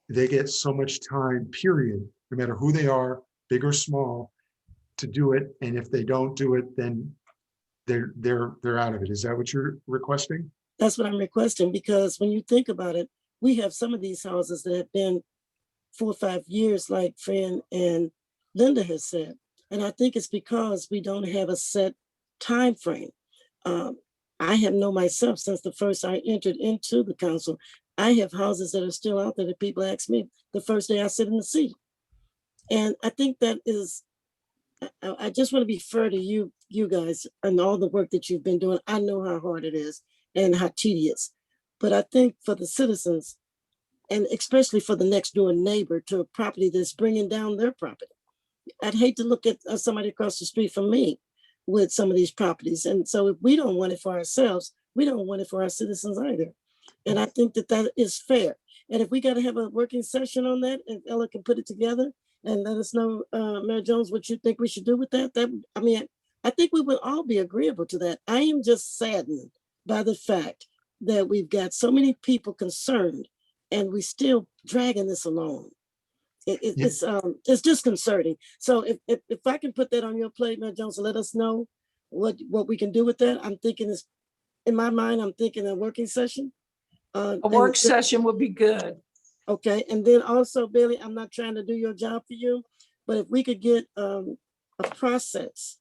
they get so much time, period, no matter who they are, big or small, to do it. And if they don't do it, then they're out of it. Is that what you're requesting? That's what I'm requesting, because when you think about it, we have some of these houses that have been 4 or 5 years, like Fran and Linda has said. And I think it's because we don't have a set time frame. I have known myself since the first I entered into the council. I have houses that are still out there that people ask me the first day I sit in the seat. And I think that is, I just want to be fair to you guys and all the work that you've been doing. I know how hard it is and how tedious, but I think for the citizens, and especially for the next door neighbor to a property that's bringing down their property, I'd hate to look at somebody across the street from me with some of these properties. And so if we don't want it for ourselves, we don't want it for our citizens either. And I think that that is fair. And if we got to have a working session on that, if Ella can put it together and let us know, Mayor Jones, what you think we should do with that. I think we would all be agreeable to that. I am just saddened by the fact that we've got so many people concerned and we still dragging this along. It's disconcerting. So if I can put that on your plate, Mayor Jones, let us know what we can do with that. I'm thinking is, in my mind, I'm thinking a working session. A work session would be good. Okay, and then also, Billy, I'm not trying to do your job for you, but if we could get a process,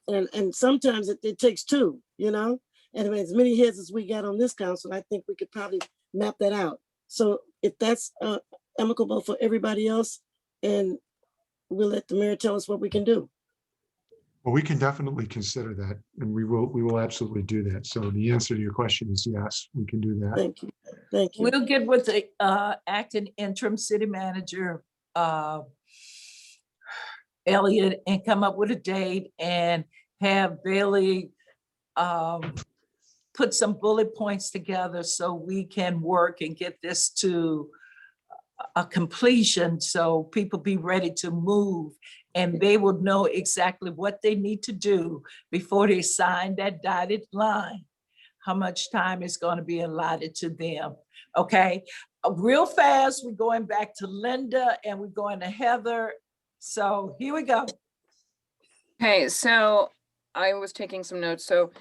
and sometimes it takes two, and I mean, as many heads as we got on this council, I think we could probably map that out. So if that's amicable for everybody else, and we'll let the mayor tell us what we can do. Well, we can definitely consider that, and we will absolutely do that. So the answer to your question is yes, we can do that. Thank you. Thank you. We'll get with the acting interim city manager, Elliot, and come up with a date and have Bailey put some bullet points together so we can work and get this to a completion so people be ready to move and they will know exactly what they need to do before they sign that dotted line, how much time is going to be allotted to them. Okay, real fast, we're going back to Linda and we're going to Heather. So here we go. Okay, so I was taking some notes. So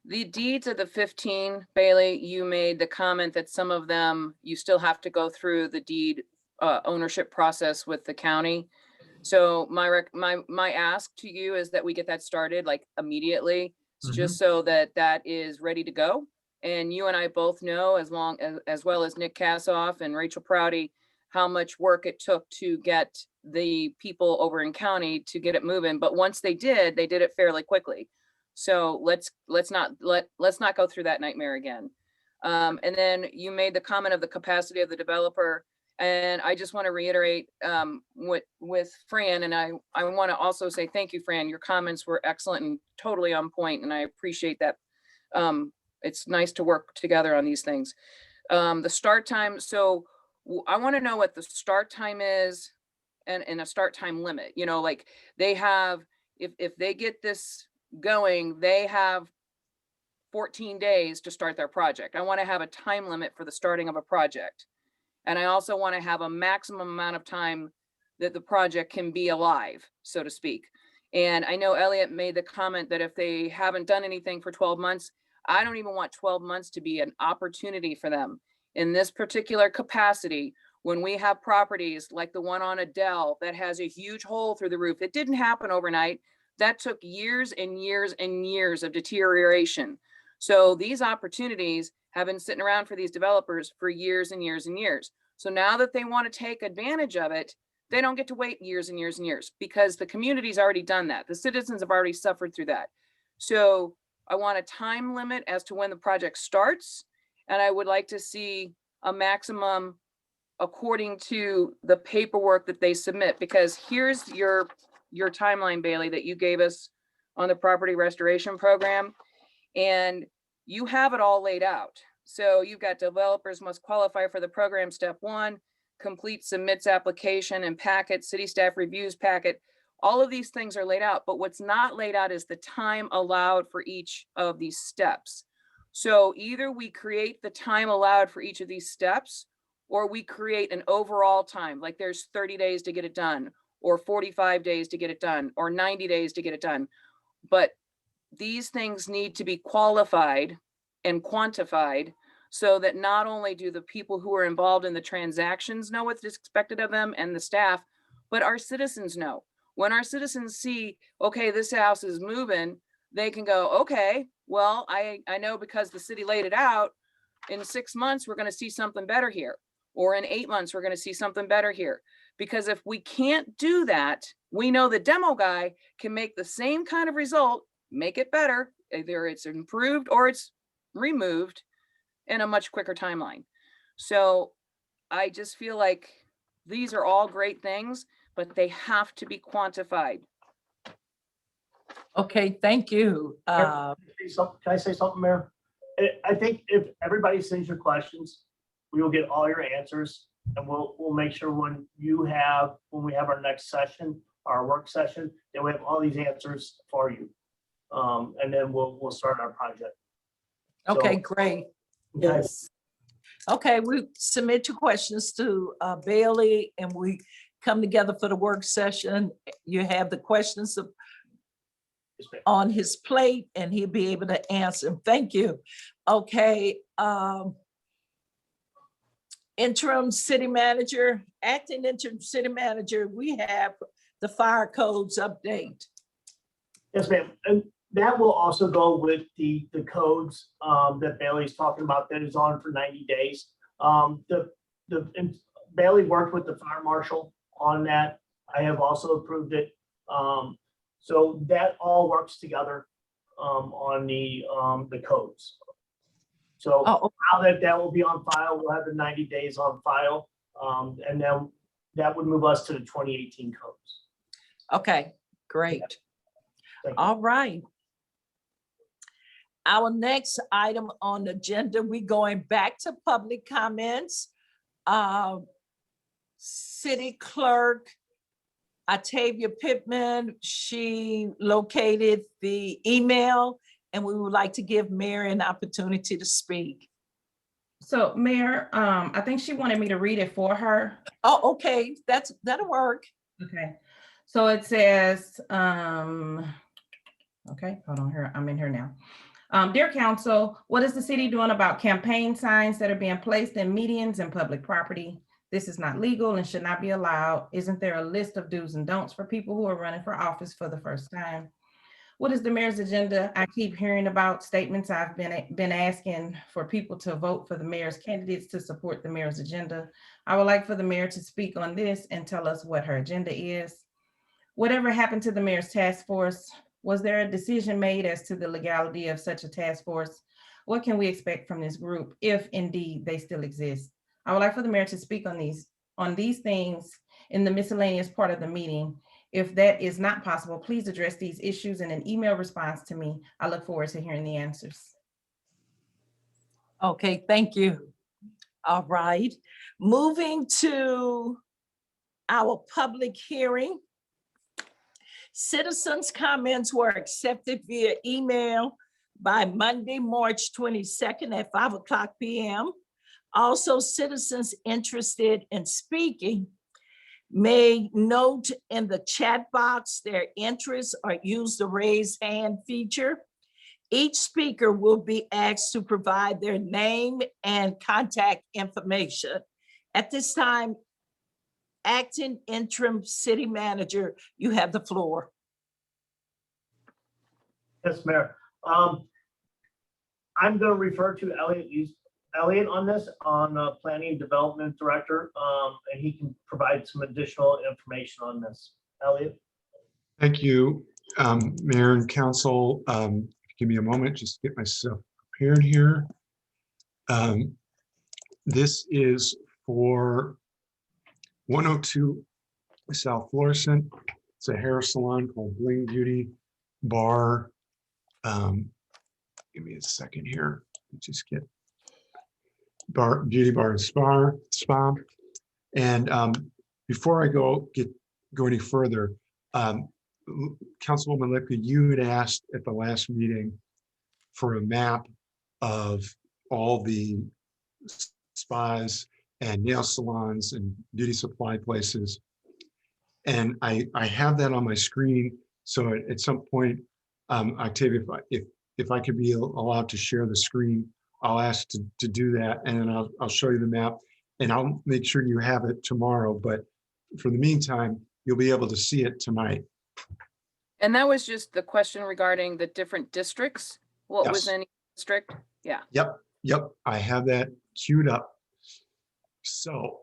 the deeds of the 15, Bailey, you made the comment that some of them, you still have to go through the deed ownership process with the county. So my ask to you is that we get that started like immediately, just so that that is ready to go. And you and I both know, as well as Nick Kassoff and Rachel Prouty, how much work it took to get the people over in county to get it moving. But once they did it fairly quickly. So let's not go through that nightmare again. And then you made the comment of the capacity of the developer. And I just want to reiterate with Fran, and I want to also say thank you, Fran. Your comments were excellent and totally on point, and I appreciate that. It's nice to work together on these things. The start time. So I want to know what the start time is and a start time limit, you know, like they have, if they get this going, they have 14 days to start their project. I want to have a time limit for the starting of a project. And I also want to have a maximum amount of time that the project can be alive, so to speak. And I know Elliot made the comment that if they haven't done anything for 12 months, I don't even want 12 months to be an opportunity for them. In this particular capacity, when we have properties like the one on Adele that has a huge hole through the roof, it didn't happen overnight. That took years and years and years of deterioration. So these opportunities have been sitting around for these developers for years and years and years. So now that they want to take advantage of it, they don't get to wait years and years and years because the community's already done that. The citizens have already suffered through that. So I want a time limit as to when the project starts. And I would like to see a maximum according to the paperwork that they submit, because here's your timeline, Bailey, that you gave us on the property restoration program. And you have it all laid out. So you've got developers must qualify for the program step 1, complete submits application and packet, city staff reviews packet. All of these things are laid out, but what's not laid out is the time allowed for each of these steps. So either we create the time allowed for each of these steps, or we create an overall time, like there's 30 days to get it done, or 45 days to get it done, or 90 days to get it done. But these things need to be qualified and quantified so that not only do the people who are involved in the transactions know what's expected of them and the staff, but our citizens know. When our citizens see, okay, this house is moving, they can go, okay, well, I know because the city laid it out, in 6 months, we're going to see something better here. Or in 8 months, we're going to see something better here. Because if we can't do that, we know the demo guy can make the same kind of result, make it better, either it's improved or it's removed in a much quicker timeline. So I just feel like these are all great things, but they have to be quantified. Okay, thank you. Can I say something, Mayor? I think if everybody sends your questions, we will get all your answers, and we'll make sure when we have our next session, our work session, that we have all these answers for you. And then we'll start our project. Okay, So, great. Yes. Okay, we submit your questions to Bailey and we come together for the work session. You have the questions on his plate and he'll be able to answer them. Thank you. Okay. Interim city manager, acting interim city manager, we have the fire codes update. Yes, ma'am. And that will also go with the codes that Bailey's talking about that is on for 90 days. Bailey worked with the fire marshal on that. I have also approved it. So that all works together on the codes. So now that will be on file, we'll have the 90 days on file. And then that would move us to the 2018 codes. Okay, great. Thank you. All right. Our next item on the agenda, we going back to public comments. City Clerk Octavia Pittman, she located the email and we would like to give Mary an opportunity to speak. So Mayor, I think she wanted me to read it for her. Oh, okay, that'll work. Okay. So it says, okay, hold on here. I'm in here now. Dear Council, what is the city doing about campaign signs that are being placed in medians and public property? This is not legal and should not be allowed. Isn't there a list of do's and don'ts for people who are running for office for the first time? What is the mayor's agenda? I keep hearing about statements. I've been asking for people to vote for the mayor's candidates to support the mayor's agenda. I would like for the mayor to speak on this and tell us what her agenda is. Whatever happened to the mayor's task force? Was there a decision made as to the legality of such a task force? What can we expect from this group if indeed they still exist? I would like for the mayor to speak on these things in the miscellaneous part of the meeting. If that is not possible, please address these issues in an email response to me. I look forward to hearing the answers. Okay, thank you. All right, moving to our public hearing. Citizens' comments were accepted via email by Monday, March 22nd at 5:00 p.m. Also, citizens interested in speaking may note in the chat box their interest or use the raise hand feature. Each speaker will be asked to provide their name and contact information. At this time, Acting Interim City Manager, you have the floor. Yes, Mayor. I'm going to refer to Elliot on this, on Planning and Development Director, and he can provide some additional information on this. Elliot? Thank you, Mayor and Council. Give me a moment, just to get myself prepared here. This is for 102 South Florissant. It's a hair salon called Bling Beauty Bar. Give me a second here. Just get beauty bar and spa. And before I go any further, Councilwoman Lipka, you had asked at the last meeting for a map of all the spas and nail salons and beauty supply places. And I have that on my screen. So at some point, Octavia, if I could be allowed to share the screen, I'll ask to do that, and then I'll show you the map, and I'll make sure you have it tomorrow. But for the meantime, you'll be able to see it tonight. And that was just the question regarding the different districts. What was Yes. in each district? Yeah. Yep. I have that queued up. So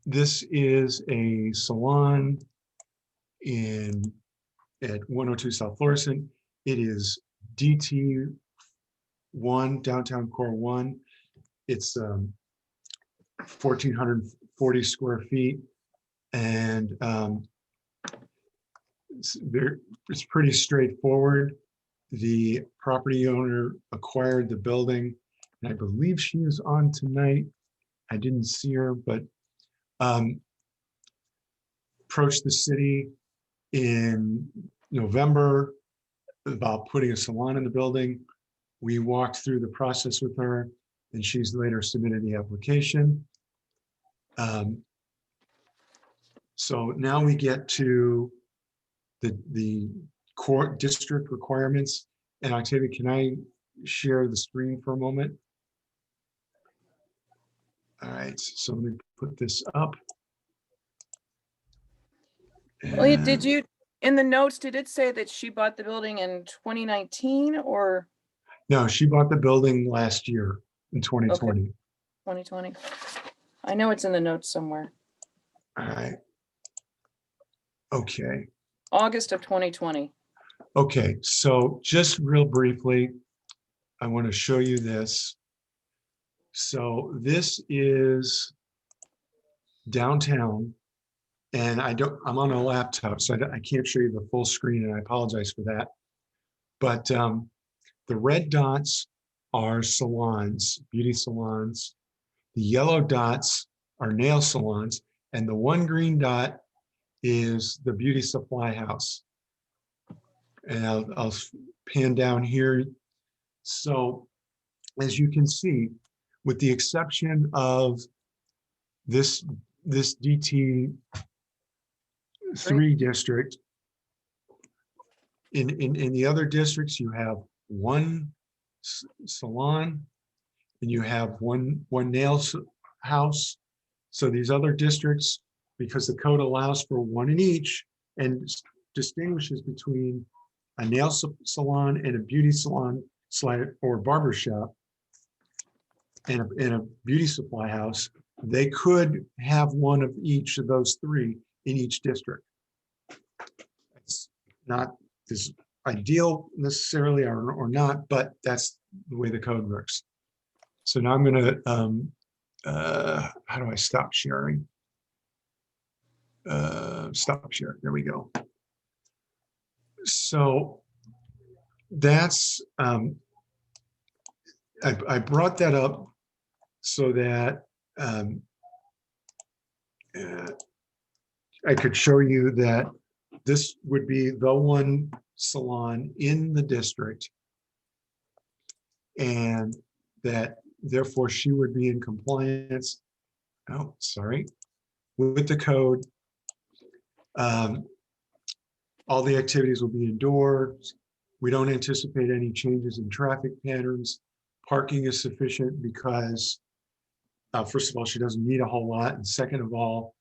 this is a salon at 102 South Florissant. It is DT1, Downtown Core 1. It's 1,440 square feet, and it's pretty straightforward. The property owner acquired the building, and I believe she is on tonight. I didn't see her, but approached the city in November about putting a salon in the building. We walked through the process with her, and she's later submitted the application. So now we get to the core district requirements. And Octavia, can I share the screen for a moment? All right, so let me put this up. Elliot, did you, in the notes, did it say that she bought the building in 2019 or? No, she bought the building last year in 2020. 2020. I know it's in the notes somewhere. All right. Okay. August of 2020. Okay, so just real briefly, I want to show you this. So this is downtown, and I'm on a laptop, so I can't show you the full screen, and I apologize for that. But the red dots are salons, beauty salons. The yellow dots are nail salons, and the one green dot is the beauty supply house. And I'll pan down here. So as you can see, with the exception of this DT3 district, in the other districts, you have one salon and you have one nail house. So these other districts, because the code allows for one in each and distinguishes between a nail salon and a beauty salon or barber shop and a beauty supply house, they could have one of each of those three in each district. It's not as ideal necessarily or not, but that's the way the code works. So now I'm going to, how do I stop sharing? Stop share. There we go. So that's, I brought that up so that I could show you that this would be the one salon in the district. And that therefore she would be in compliance, oh, sorry, with the code. All the activities will be indoors. We don't anticipate any changes in traffic patterns. Parking is sufficient because, first of all, she doesn't need a whole lot. And second of all,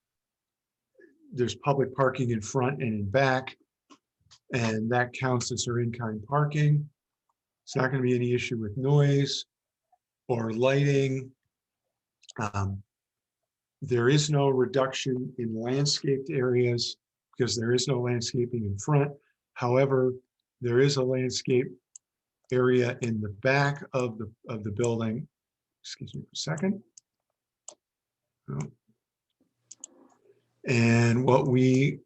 there's public parking in front and in back. And that counts as her in-kind parking. It's not going to be any issue with noise or lighting. There is no reduction in landscaped areas because there is no landscaping in front. However, there is a landscape area in the back of the building. Excuse me for a second. Oh. And what we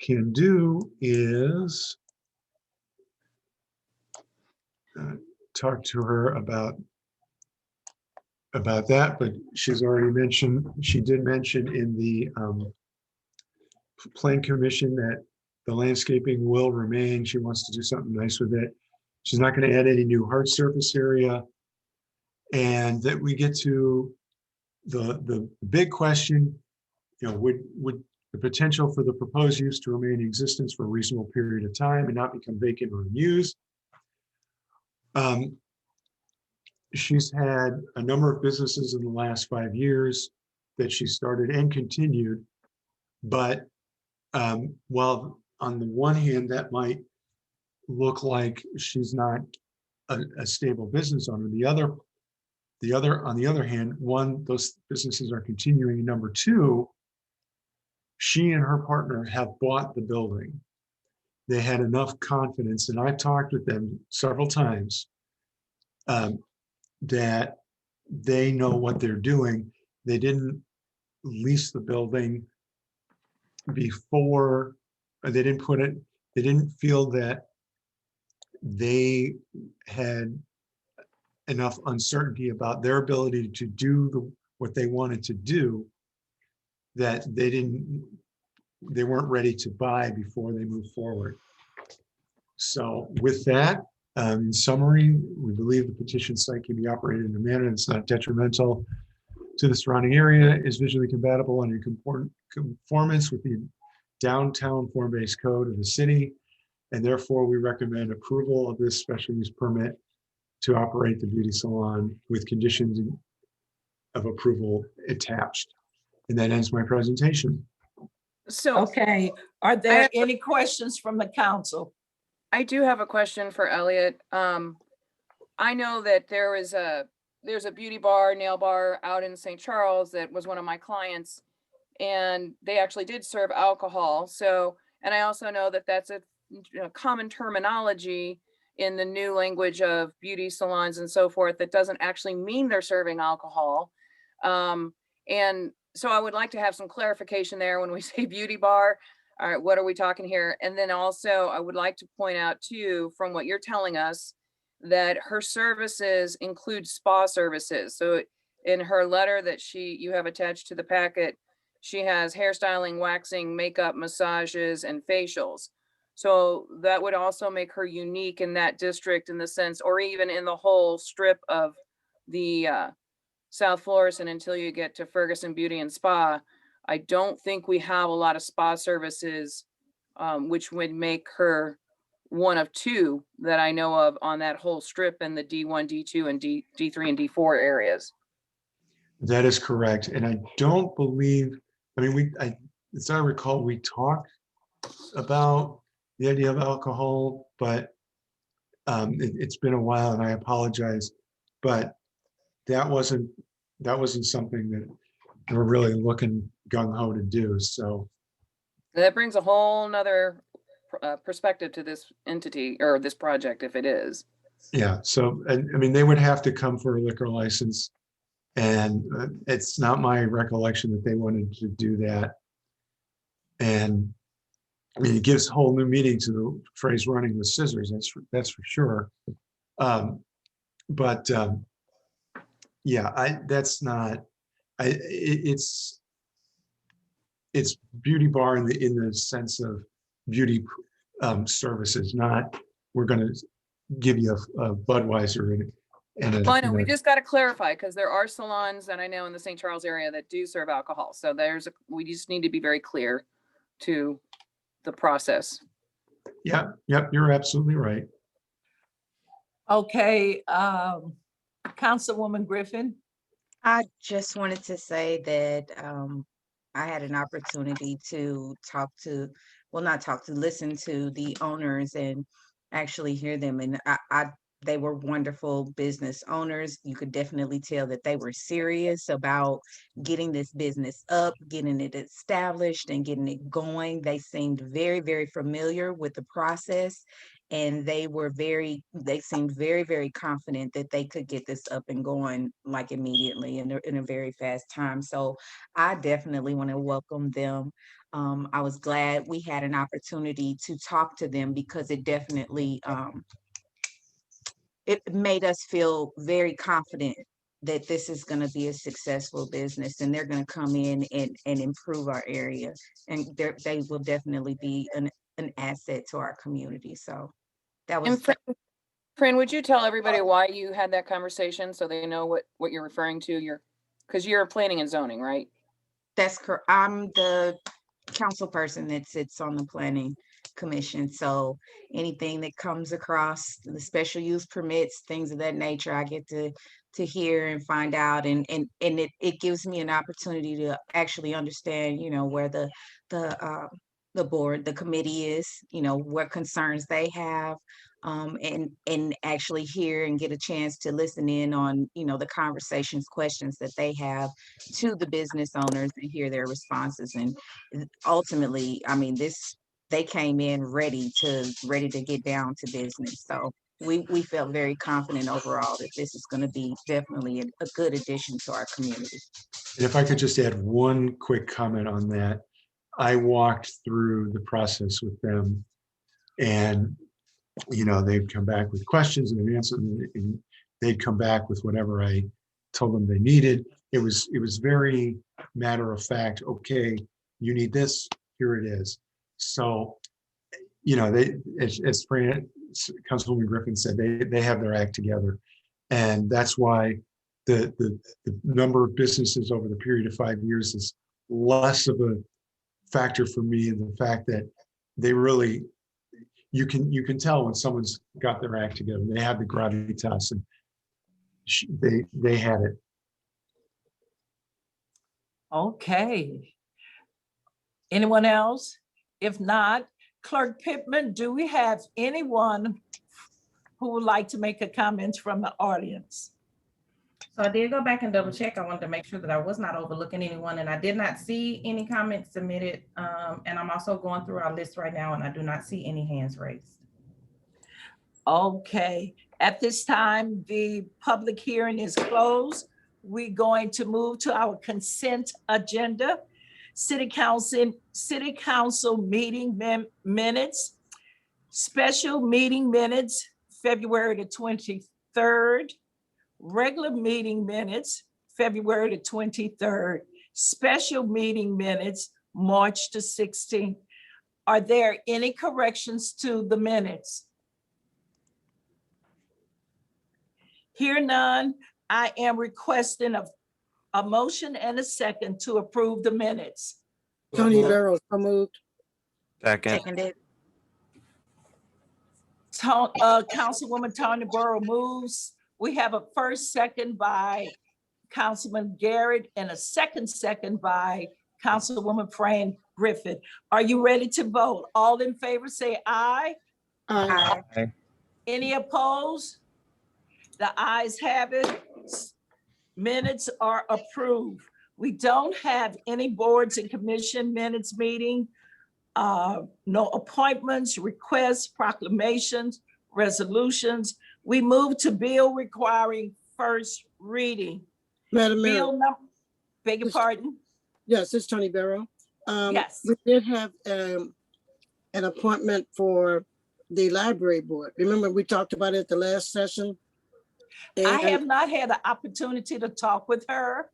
can do is talk to her about that, but she's already mentioned, she did mention in the plan commission that the landscaping will remain. She wants to do something nice with it. She's not going to add any new hard surface area. And that we get to the big question, you know, would the potential for the proposed use to remain in existence for a reasonable period of time and not become vacant or unused. She's had a number of businesses in the last 5 years that she started and continued. But while on the one hand, that might look like she's not a stable business owner, on the other hand, one, those businesses are continuing. Number two, she and her partner have bought the building. They had enough confidence, and I've talked with them several times, that they know what they're doing. They didn't lease the building before, they didn't feel that they had enough uncertainty about their ability to do what they wanted to do, that they weren't ready to buy before they moved forward. So with that, in summary, we believe the petition site can be operated in a manner that's not detrimental to the surrounding area, is visually compatible and in conformance with the downtown form-based code of the city. And therefore, we recommend approval of this special use permit to operate the beauty salon with conditions of approval attached. And that ends my presentation. So Okay, are there any questions from the council? I do have a question for Elliot. I know that there's a beauty bar, nail bar out in St. Charles that was one of my clients, and they actually did serve alcohol. So, and I also know that that's a common terminology in the new language of beauty salons and so forth that doesn't actually mean they're serving alcohol. And so I would like to have some clarification there when we say beauty bar. All right, what are we talking here? And then also I would like to point out too, from what you're telling us, that her services include spa services. So in her letter that you have attached to the packet, she has hairstyling, waxing, makeup, massages, and facials. So that would also make her unique in that district in the sense, or even in the whole strip of the South Florissant until you get to Ferguson Beauty and Spa. I don't think we have a lot of spa services, which would make her one of two that I know of on that whole strip in the D1, D2, and D3 and D4 areas. That is correct. And I don't believe, I mean, as I recall, we talked about the idea of alcohol, but it's been a while and I apologize, but that wasn't something that we're really looking gung-ho to do. So that brings a whole nother perspective to this entity or this project, if it is. yeah, so I mean, they would have to come for a liquor license, and it's not my recollection that they wanted to do that. And I mean, it gives a whole new meaning to the phrase running with scissors, that's for sure. Yeah, it's it's beauty bar in the sense of beauty services, not we're going to give you a Budweiser and a. Well, I know, we just got to clarify, because there are salons that I know in the St. Charles area that do serve alcohol. So we just need to be very clear to the process. Yeah, yep, you're absolutely right. Okay, Councilwoman Griffin. I just wanted to say that I had an opportunity to listen to the owners and actually hear them. And they were wonderful business owners. You could definitely tell that they were serious about getting this business up, getting it established and getting it going. They seemed very, very familiar with the process. And they seemed very, very confident that they could get this up and going like immediately in a very fast time. So I definitely want to welcome them. I was glad we had an opportunity to talk to them because it definitely, it made us feel very confident that this is going to be a successful business and they're going to come in and improve our area. And they will definitely be an asset to our community. So that was. And Fran, would you tell everybody why you had that conversation so they know what you're referring to? Because you're planning and zoning, right? That's correct. I'm the council person that sits on the planning commission. So anything that comes across the special use permits, things of that nature, I get to hear and find out, and it gives me an opportunity to actually understand, where the board, the committee is, what concerns they have, and actually hear and get a chance to listen in on, the conversations, questions that they have to the business owners and hear their responses. And ultimately, I mean, they came in ready to get down to business. So we felt very confident overall that this is going to be definitely a good addition to our community. And if I could just add one quick comment on that. I walked through the process with them and, they'd come back with questions and answers, and they'd come back with whatever I told them they needed. It was very matter of fact. Okay, you need this, here it is. So, they, as Councilwoman Griffin said, they have their act together. And that's why the number of businesses over the period of 5 years is less of a factor for me, and the fact that they really, you can tell when someone's got their act together. They have the gravitas, and they had it. Okay. Anyone else? If not, Clerk Pittman, do we have anyone who would like to make a comment from the audience? So I did go back and double check. I wanted to make sure that I was not overlooking anyone, and I did not see any comments submitted. And I'm also going through our list right now, and I do not see any hands raised. Okay, at this time, the public hearing is closed. We're going to move to our consent agenda. City Council meeting minutes, special meeting minutes, February the 23rd, regular meeting minutes, February the 23rd, special meeting minutes, March the 16th. Are there any corrections to the minutes? Hear none, I am requesting a motion and a second to approve the minutes. Tony Barrow, so moved. Second. Seconded. Councilwoman Tony Burrow moves. We have a first second by Councilman Garrett and a second by Councilwoman Fran Griffin. Are you ready to vote? All in favor say aye. Aye. Aye. Any opposed? The ayes have it. Minutes are approved. We don't have any boards and commission minutes meeting, no appointments, requests, proclamations, resolutions. We move to bill requiring first reading. Madam Mayor. Bill number, beg your pardon? Yes, it's Tony Barrow. Yes. We did have an appointment for the library board. Remember, we talked about it at the last session? I And have not had the opportunity to talk with her.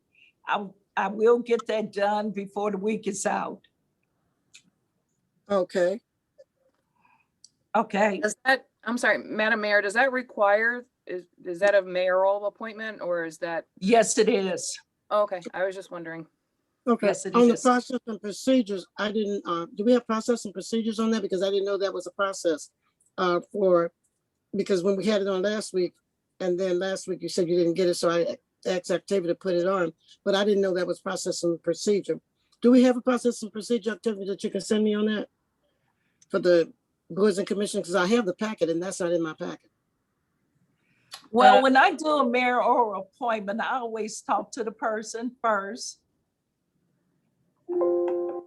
I will get that done before the week is out. Okay. Okay, Does that, I'm sorry, Madam Mayor, does that require, is that a mayoral appointment or is that, yes, it is. oh, okay, I was just wondering. Okay, Yes, it on the is. process and procedures, I didn't, do we have process and procedures on that? Because I didn't know that was a process because when we had it on last week, and then last week you said you didn't get it, so I asked Octavia to put it on, but I didn't know that was process and procedure. Do we have a process and procedure, Octavia, that you can send me on that? For the boards and commissions, because I have the packet and that's not in my packet. Well, when I do a mayor or appointment, I always talk to the person first. Well,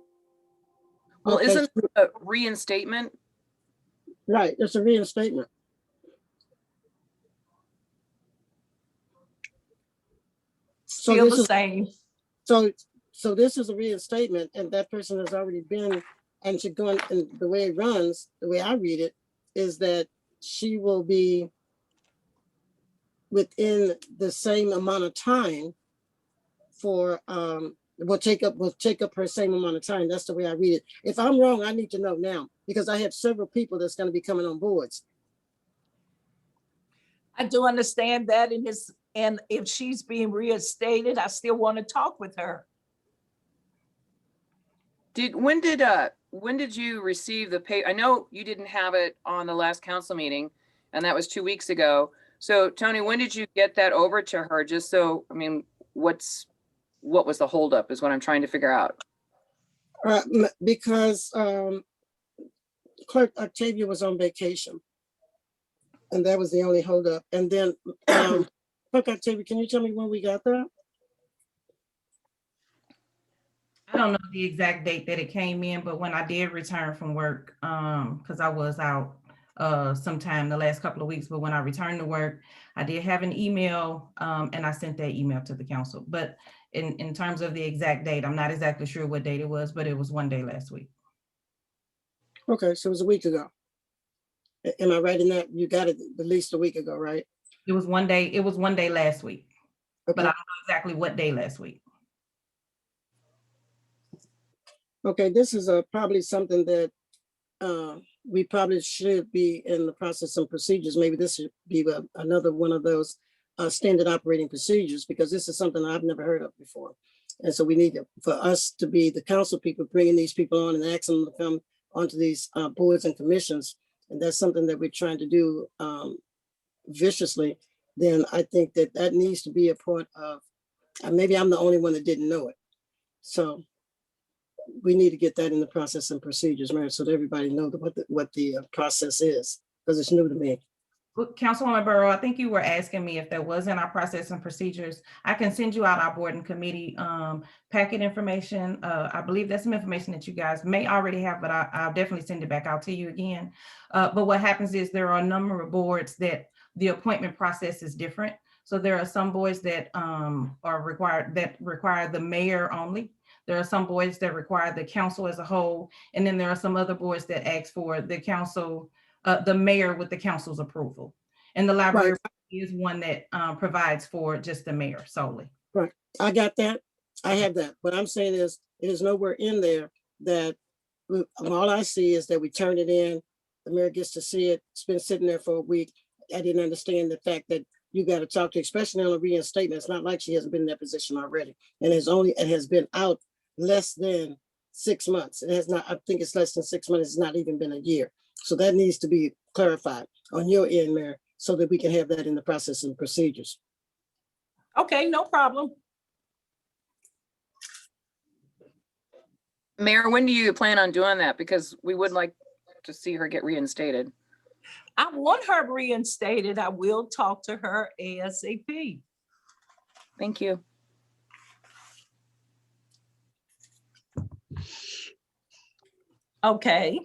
Okay. isn't a reinstatement? Right, it's a reinstatement. Still this the is same. So this is a reinstatement, and that person has already been, and she's going, and the way it runs, the way I read it, is that she will be within the same amount of time for, will take up her same amount of time. That's the way I read it. If I'm wrong, I need to know now, because I have several people that's gonna be coming on boards. I do understand that, and if she's being reinstated, I still want to talk with her. When did you receive the pay? I know you didn't have it on the last council meeting, and that was 2 weeks ago. So Tony, when did you get that over to her? Just so, I mean, what was the holdup is what I'm trying to figure out. Because Clerk Octavia was on vacation. And that was the only holdup. And then, Clerk Octavia, can you tell me when we got that? I don't know the exact date that it came in, but when I did return from work, because I was out sometime the last couple of weeks, but when I returned to work, I did have an email and I sent that email to the council. But in terms of the exact date, I'm not exactly sure what date it was, but it was one day last week. Okay, so it was a week ago. Am I right in that? You got it at least a week ago, right? It was one day last week, Okay. but I don't know exactly what day last week. Okay, this is probably something that we probably should be in the process and procedures. Maybe this should be another one of those standard operating procedures, because this is something I've never heard of before. And so we need for us to be the council people bringing these people on and asking them to come onto these boards and commissions. And that's something that we're trying to do viciously. Then I think that needs to be a part of, maybe I'm the only one that didn't know it. So we need to get that in the process and procedures, Mayor, so that everybody knows what the process is, because it's new to me. Well, Councilwoman Burrow, I think you were asking me if there was in our process and procedures. I can send you out our board and committee packet information. I believe that's some information that you guys may already have, but I'll definitely send it back out to you again. But what happens is there are a number of boards that the appointment process is different. So there are some boards that require the mayor only. There are some boards that require the council as a whole. And then there are some other boards that ask for the council, the mayor with the council's approval. And the library is one that provides for just the mayor solely. Right, I got that. I have that. What I'm saying is, it is nowhere in there that all I see is that we turn it in, the mayor gets to see it. It's been sitting there for a week. I didn't understand the fact that you got to talk to, especially on a reinstatement. It's not like she hasn't been in that position already. And it has been out less than 6 months. It has not, I think it's less than 6 months. It's not even been a year. So that needs to be clarified on your end, Mayor, so that we can have that in the process and procedures. Okay, no problem. Mayor, when do you plan on doing that? Because we would like to see her get reinstated. I want her reinstated. I will talk to her ASAP. Thank you. Okay.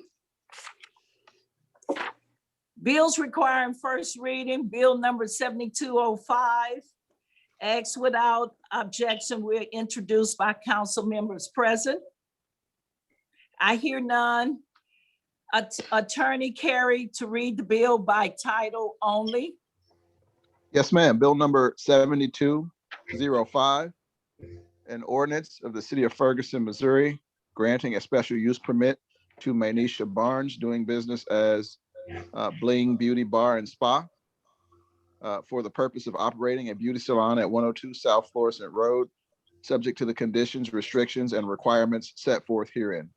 Bills requiring first reading, bill number 7205. Acts without objection were introduced by council members present. I hear none. Attorney Carey to read the bill by title only. Yes, ma'am. Bill number 7205, an ordinance of the city of Ferguson, Missouri, granting a special use permit to Manisha Barnes, doing business as Bling Beauty Bar and Spa, for the purpose of operating a beauty salon at 102 South Florissant Road, subject to the conditions, restrictions, and requirements set forth herein.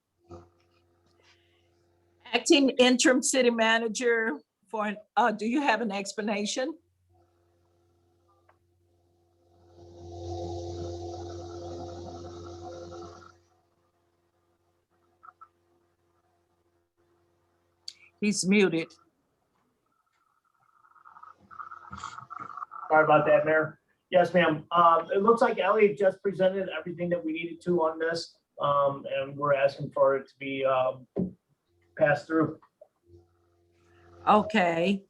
Acting interim city manager for, do you have an explanation? He's muted. Sorry about that, Mayor. Yes, ma'am. It looks like Elliot just presented everything that we needed to on this, and we're asking for it to be passed through. Okay.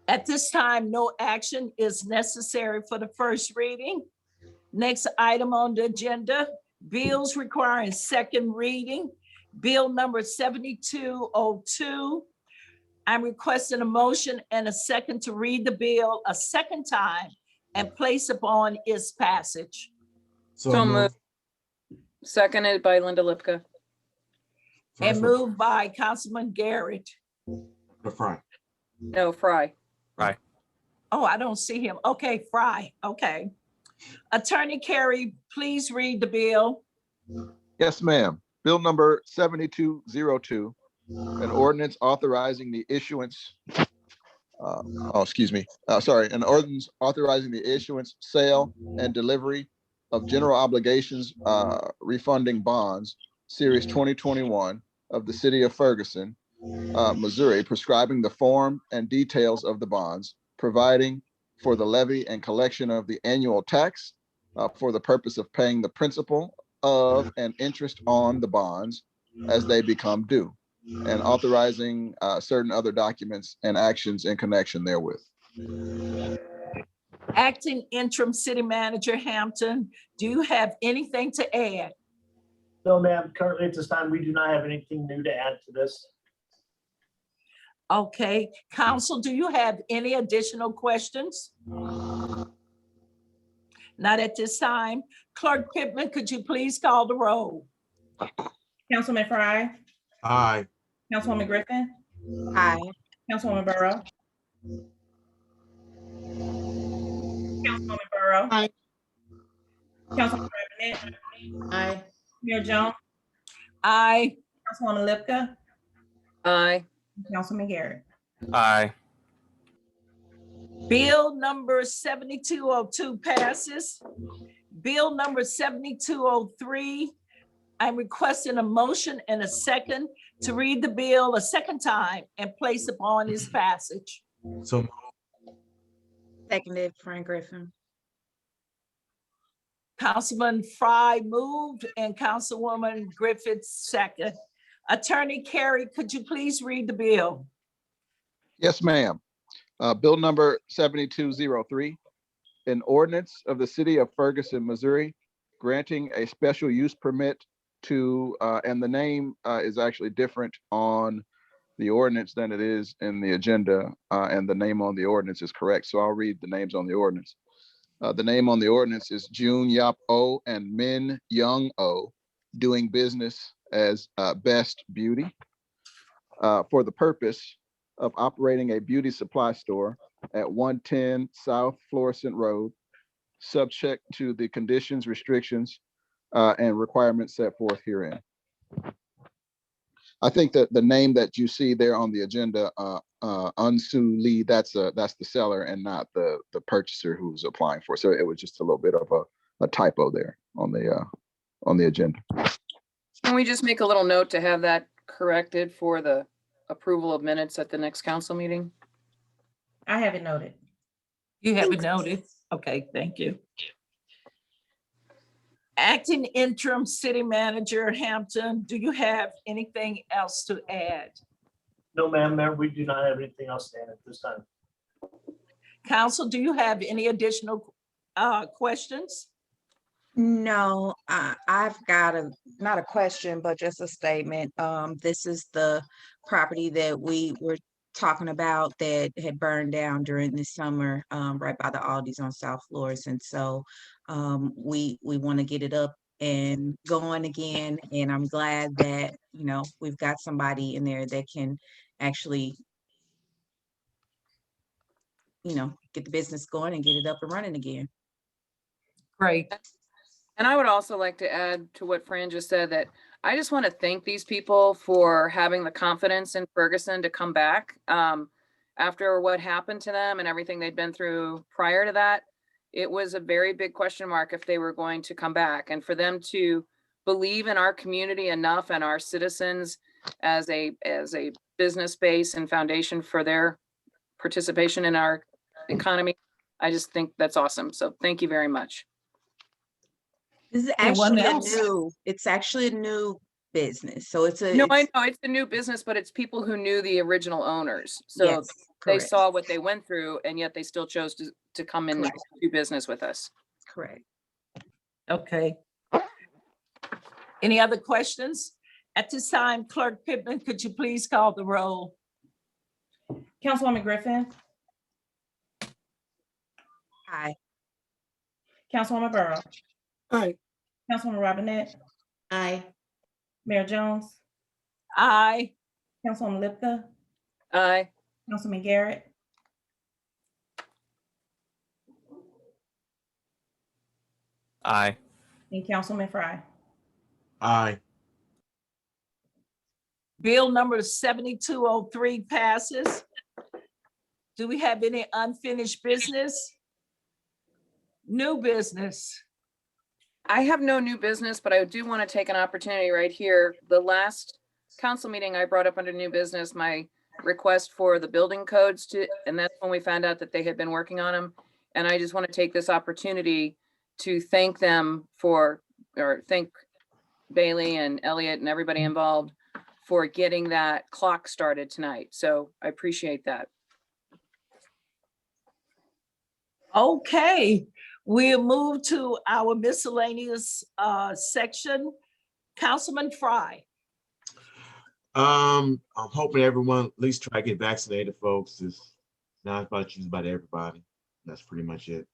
At this time, no action is necessary for the first reading. Next item on the agenda, bills requiring second reading. Bill number 7202. I'm requesting a motion and a second to read the bill a second time and place upon its passage. So moved. Seconded by Linda Lipka. And moved by Councilman Garrett. Fry. No, Fry. Fry. Oh, I don't see him. Okay, Fry. Okay. Attorney Carey, please read the bill. Yes, ma'am. Bill number 7202, an ordinance authorizing the issuance, an ordinance authorizing the issuance, sale, and delivery of general obligations refunding bonds, Series 2021 of the City of Ferguson, Missouri, prescribing the form and details of the bonds, providing for the levy and collection of the annual tax for the purpose of paying the principal of and interest on the bonds as they become due, and authorizing certain other documents and actions in connection therewith. Acting interim city manager Hampton, do you have anything to add? No, ma'am. Currently at this time, we do not have anything new to add to this. Okay, council, do you have any additional questions? Not at this time. Clerk Pittman, could you please call the roll? Councilman Fry, Aye. Councilwoman Griffin, Aye. Councilwoman Burrow. Councilwoman Burrow. Aye. Councilwoman Ravenette. Aye. Mayor Jones, Aye. Councilwoman Lipka, Aye. Councilman Garrett. Aye. Bill number 7202 passes. Bill number 7203, I'm requesting a motion and a second to read the bill a second time and place upon its passage. So Seconded, Frank Griffin. Councilman Fry moved and Councilwoman Griffith second. Attorney Carey, could you please read the bill? Yes, ma'am. Bill number 7203, an ordinance of the City of Ferguson, Missouri, granting a special use permit to, and the name is actually different on the ordinance than it is in the agenda, and the name on the ordinance is correct. So I'll read the names on the ordinance. The name on the ordinance is June Yap O and Min Young O, doing business as Best Beauty, for the purpose of operating a beauty supply store at 110 South Florissant Road, subject to the conditions, restrictions, and requirements set forth herein. I think that the name that you see there on the agenda, Unsu Lee, that's the seller and not the purchaser who's applying for. So it was just a little bit of a typo there on the agenda. Can we just make a little note to have that corrected for the approval of minutes at the next council meeting? I have it noted. You have it noted? Okay, thank you. Acting interim city manager Hampton, do you have anything else to add? No, ma'am, Mayor, we do not have anything else to add at this time. Council, do you have any additional questions? No, I've got not a question, but just a statement. This is the property that we were talking about that had burned down during the summer, right by the Aldi's on South Florissant. And so we want to get it up and going again. And I'm glad that, you know, we've got somebody in there that can actually, you know, get the business going and get it up and running again. Great. And I would also like to add to what Fran just said, that I just want to thank these people for having the confidence in Ferguson to come back. After what happened to them and everything they'd been through prior to that, it was a very big question mark if they were going to come back. And for them to believe in our community enough and our citizens as a business base and foundation for their participation in our economy, I just think that's awesome. So thank you very much. This is Anyone actually else? it's actually a new business. So it's a, No, I know it's a new business, but it's people who knew the original owners. So yes, they correct, saw what they went through, and yet they still chose to come in and Correct. do business with us. correct. Okay. Any other questions? At this time, Clerk Pittman, could you please call the roll? Councilwoman Griffin, Aye. Councilwoman Burrow, Aye. Councilwoman Robinette, Aye. Mayor Jones, Aye. Councilwoman Lipka, Aye. Councilman Garrett, Aye. and Councilman Fry. Aye. Bill number 7203 passes. Do we have any unfinished business? New business? I have no new business, but I do want to take an opportunity right here. The last council meeting, I brought up under new business, my request for the building codes and that's when we found out that they had been working on them. And I just want to take this opportunity to thank them thank Bailey and Elliot and everybody involved for getting that clock started tonight. So I appreciate that. Okay, we'll move to our miscellaneous section. Councilman Fry. I'm hoping everyone at least try to get vaccinated, folks. It's not about you, it's about everybody. That's pretty much it.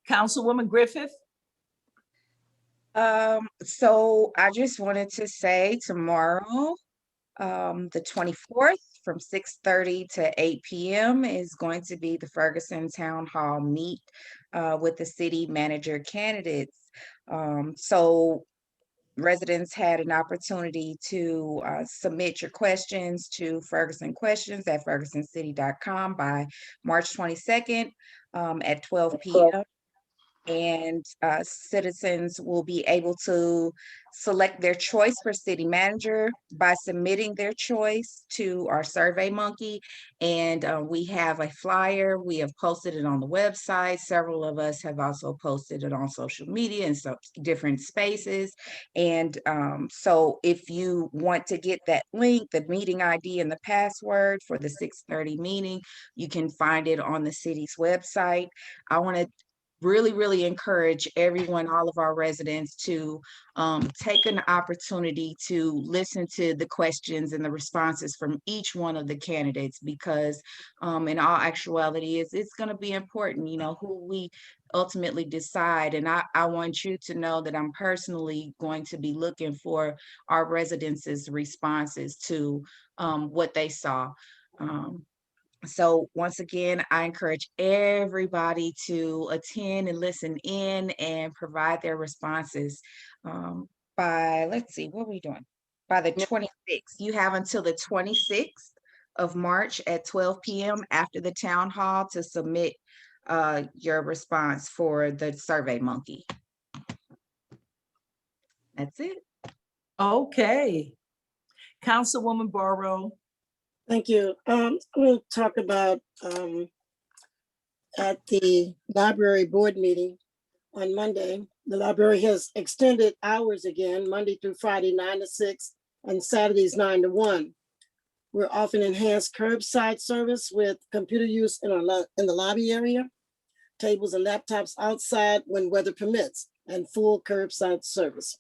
Councilwoman Griffith. So I just wanted to say tomorrow, the 24th from 6:30 to 8 p.m. is going to be the Ferguson Town Hall meet with the city manager candidates. So residents had an opportunity to submit your questions to Ferguson Questions at fergusoncity.com by March 22nd at 12 p.m. And citizens will be able to select their choice for city manager by submitting their choice to our Survey Monkey. And we have a flyer. We have posted it on the website. Several of us have also posted it on social media and so different spaces. And so if you want to get that link, the meeting ID and the password for the 6:30 meeting, you can find it on the city's website. I want to really encourage everyone, all of our residents, to take an opportunity to listen to the questions and the responses from each one of the candidates, because in all actuality, it's going to be important, you know, who we ultimately decide. And I want you to know that I'm personally going to be looking for our residents' responses to what they saw. So once again, I encourage everybody to attend and listen in and provide their responses by, let's see, what are we doing? By the 26th. You have until the 26th of March at 12 p.m. after the town hall to submit your response for the Survey Monkey. That's it. Okay. Councilwoman Burrow. Thank you. We'll talk about at the library board meeting on Monday. The library has extended hours again, Monday through Friday, 9 to 6, and Saturdays 9 to 1. We're offering enhanced curbside service with computer use in the lobby area, tables and laptops outside when weather permits, and full curbside service.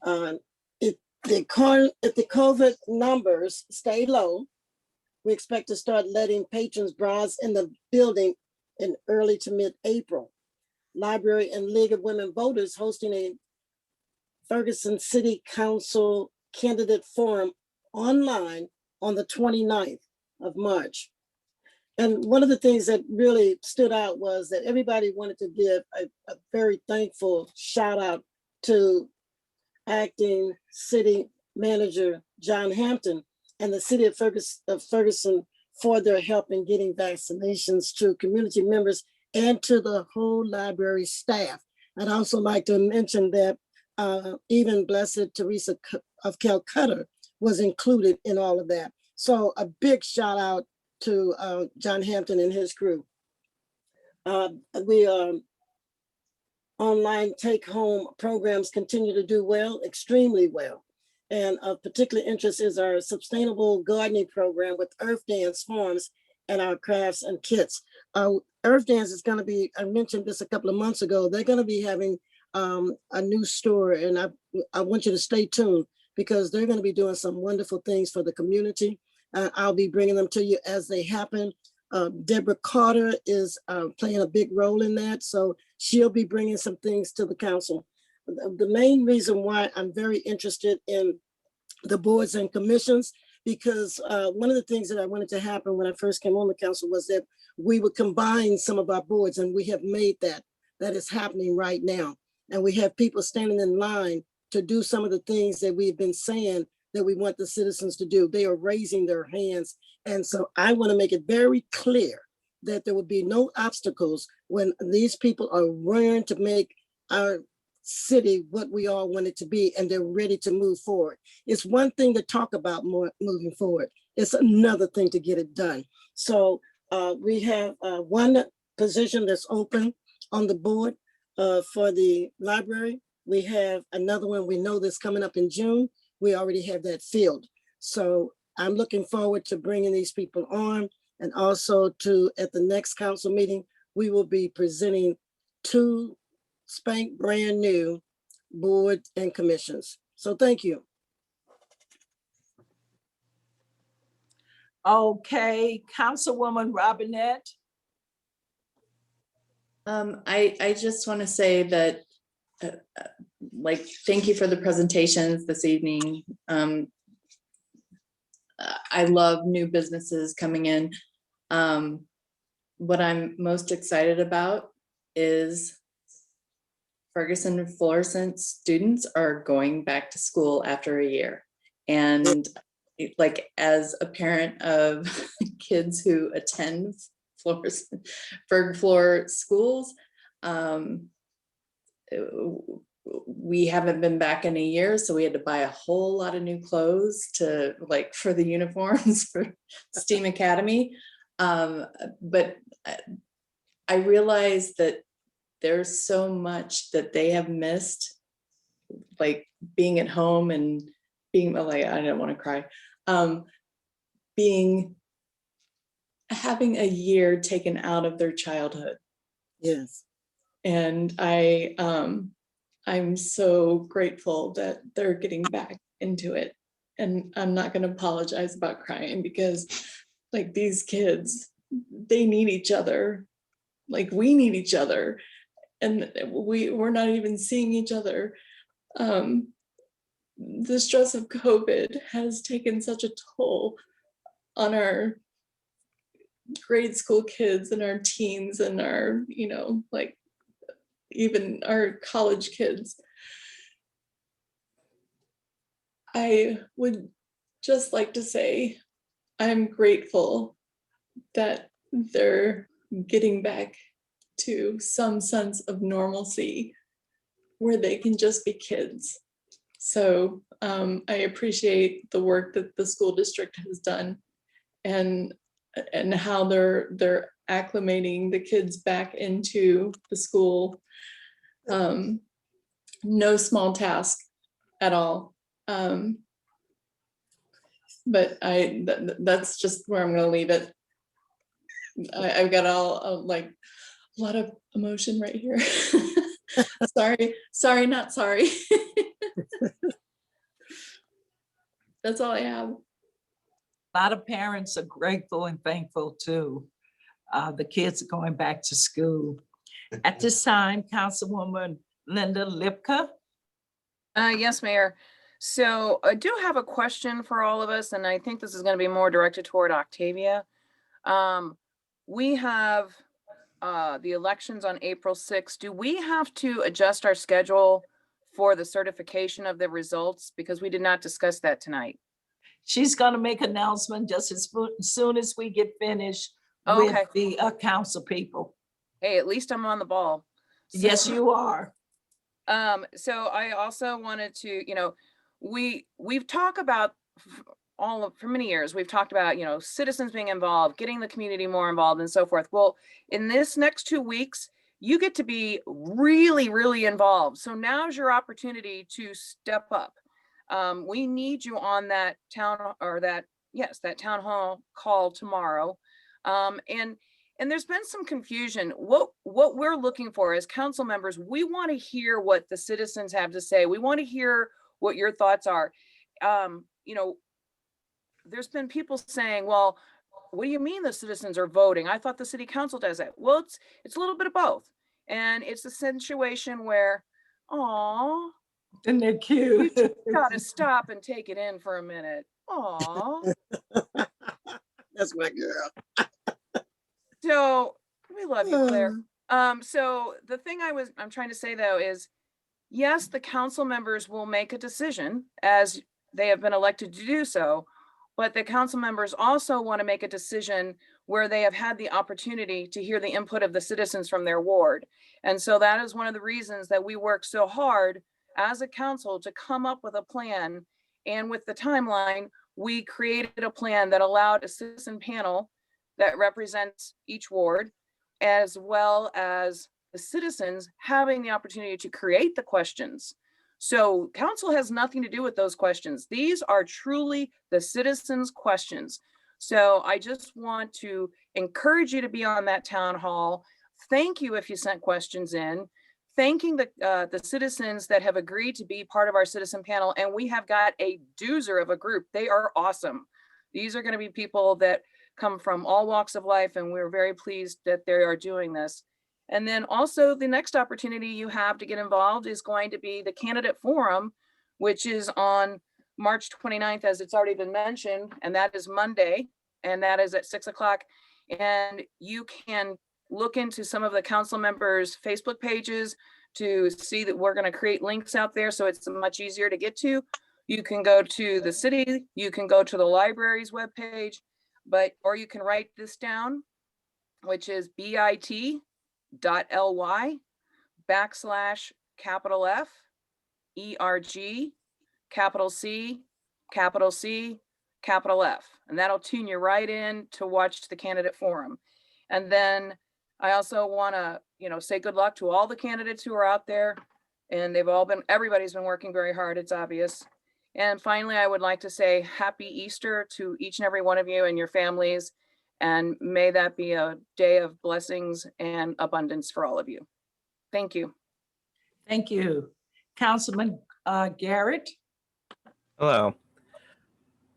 If the COVID numbers stay low, we expect to start letting patrons browse in the building in early to mid-April. Library and League of Women Voters hosting a Ferguson City Council Candidate Forum online on the 29th of March. And one of the things that really stood out was that everybody wanted to give a very thankful shout out to Acting City Manager John Hampton and the City of Ferguson for their help in getting vaccinations to community members and to the whole library staff. I'd also like to mention that even Blessed Teresa of Calcutta was included in all of that. So a big shout out to John Hampton and his crew. Online take-home programs continue to do well, extremely well. And of particular interest is our sustainable gardening program with Earth Dance forms and our crafts and kits. Earth Dance is going to be, I mentioned this a couple of months ago, they're going to be having a new store, and I want you to stay tuned because they're going to be doing some wonderful things for the community. I'll be bringing them to you as they happen. Deborah Carter is playing a big role in that, so she'll be bringing some things to the council. The main reason why I'm very interested in the boards and commissions, because one of the things that I wanted to happen when I first came on the council was that we would combine some of our boards, and we have made that. That is happening right now. And we have people standing in line to do some of the things that we've been saying that we want the citizens to do. They are raising their hands. And so I want to make it very clear that there will be no obstacles when these people are willing to make our city what we all want it to be, and they're ready to move forward. It's one thing to talk about more moving forward. It's another thing to get it done. So we have one position that's open on the board for the library. We have another one we know that's coming up in June. We already have that filled. So I'm looking forward to bringing these people on, and also to, at the next council meeting, we will be presenting 2 spank brand new board and commissions. So thank you. Okay, Councilwoman Robinette. I just want to say that, thank you for the presentations this evening. I love new businesses coming in. What I'm most excited about is Ferguson and Florissant students are going back to school after a year. And as a parent of kids who attend Ferg Floor schools, we haven't been back in a year, so we had to buy a whole lot of new clothes for the uniforms for STEAM Academy. But I realized that there's so much that they have missed, like being at home and being I don't want to cry, having a year taken out of their childhood. Yes. And I'm so grateful that they're getting back into it. And I'm not going to apologize about crying, because these kids, they need each other. We need each other. And we're not even seeing each other. The stress of COVID has taken such a toll on our grade school kids and our teens and our, even our college kids. I would just like to say I'm grateful that they're getting back to some sense of normalcy where they can just be kids. So I appreciate the work that the school district has done, and how they're acclimating the kids back into the school. No small task at all. But that's just where I'm going to leave it. I've got a lot of emotion right here. sorry, not sorry. That's all I have. A lot of parents are grateful and thankful too. The kids are going back to school. At this time, Councilwoman Linda Lipka. Yes, Mayor. So I do have a question for all of us, and I think this is going to be more directed toward Octavia. We have the elections on April 6th. Do we have to adjust our schedule for the certification of the results? Because we did not discuss that tonight. She's going to make announcement just as soon as we get finished Okay. with the council people. Hey, at least I'm on the ball. Yes, you are. So I also wanted to, we've talked about for many years, we've talked about, citizens being involved, getting the community more involved and so forth. Well, in this next 2 weeks, you get to be really, really involved. So now's your opportunity to step up. We need you on that town hall call tomorrow. And there's been some confusion. What we're looking for as council members, we want to hear what the citizens have to say. We want to hear what your thoughts are. There's been people saying, well, what do you mean the citizens are voting? I thought the city council does that. Well, it's a little bit of both. And it's a situation where, oh, isn't it cute? You gotta stop and take it in for a minute. Oh, That's my girl. so we love you, Claire. So the thing I'm trying to say though is, yes, the council members will make a decision as they have been elected to do so, but the council members also want to make a decision where they have had the opportunity to hear the input of the citizens from their ward. And so that is one of the reasons that we work so hard as a council to come up with a plan. And with the timeline, we created a plan that allowed a citizen panel that represents each ward, as well as the citizens having the opportunity to create the questions. So council has nothing to do with those questions. These are truly the citizens' questions. So I just want to encourage you to be on that town hall. Thank you if you sent questions in. Thanking the citizens that have agreed to be part of our citizen panel. And we have got a doozer of a group. They are awesome. These are going to be people that come from all walks of life, and we're very pleased that they are doing this. And then also the next opportunity you have to get involved is going to be the candidate forum, which is on March 29th, as it's already been mentioned, and that is Monday, and that is at 6 o'clock. And you can look into some of the council members' Facebook pages to see that we're going to create links out there, so it's much easier to get to. You can go to the city, you can go to the library's webpage, or you can write this down, which is bit.ly/F ERG C F. And that'll tune you right in to watch the candidate forum. And then I also want to, say good luck to all the candidates who are out there. And everybody's been working very hard, it's obvious. And finally, I would like to say happy Easter to each and every one of you and your families. And may that be a day of blessings and abundance for all of you. Thank you. Thank you. Councilman Garrett. Hello.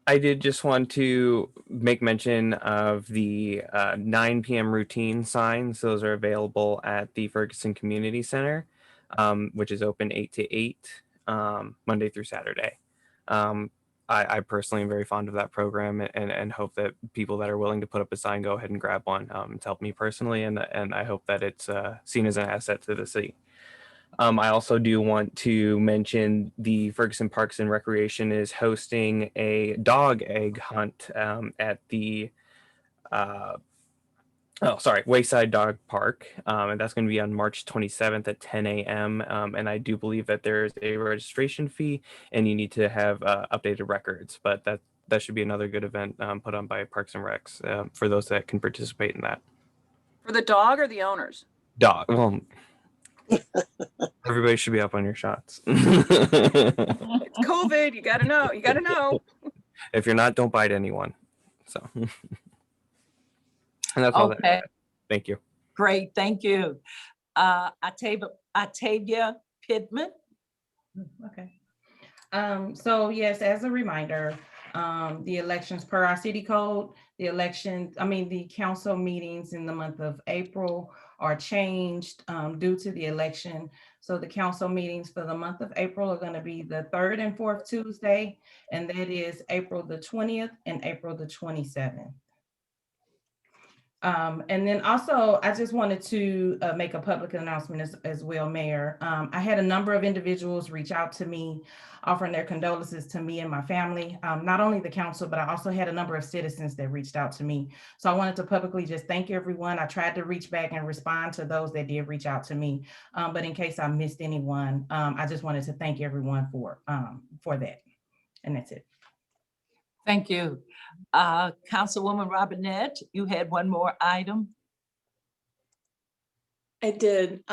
I did just want to make mention of the 9 p.m. routine signs. Those are available at the Ferguson Community Center, which is open 8 to 8, Monday through Saturday. I personally am very fond of that program and hope that people that are willing to put up a sign go ahead and grab one. It's helped me personally, and I hope that it's seen as an asset to the city. I also do want to mention the Ferguson Parks and Recreation is hosting a dog egg hunt at the Wayside Dog Park, and that's going to be on March 27th at 10 a.m. And I do believe that there's a registration fee, and you need to have updated records. But that should be another good event put on by Parks and Recs for those that can participate in that. For the dog or the owners? Dog. Well, everybody should be up on your shots. It's COVID. You got to know. You got to know. If you're not, don't bite anyone. So. And that's all that. Okay. Thank you. Great, thank you. Octavia Pittman. Okay. So yes, as a reminder, the elections per our city code, the council meetings in the month of April are changed due to the election. So the council meetings for the month of April are going to be the 3rd and 4th Tuesday, and that is April the 20th and April the 27th. And then also, I just wanted to make a public announcement as well, Mayor. I had a number of individuals reach out to me, offering their condolences to me and my family, not only the council, but I also had a number of citizens that reached out to me. So I wanted to publicly just thank everyone. I tried to reach back and respond to those that did reach out to me. But in case I missed anyone, I just wanted to thank everyone for that. And that's it. Thank you. Councilwoman Robinette, you had one more item. I did.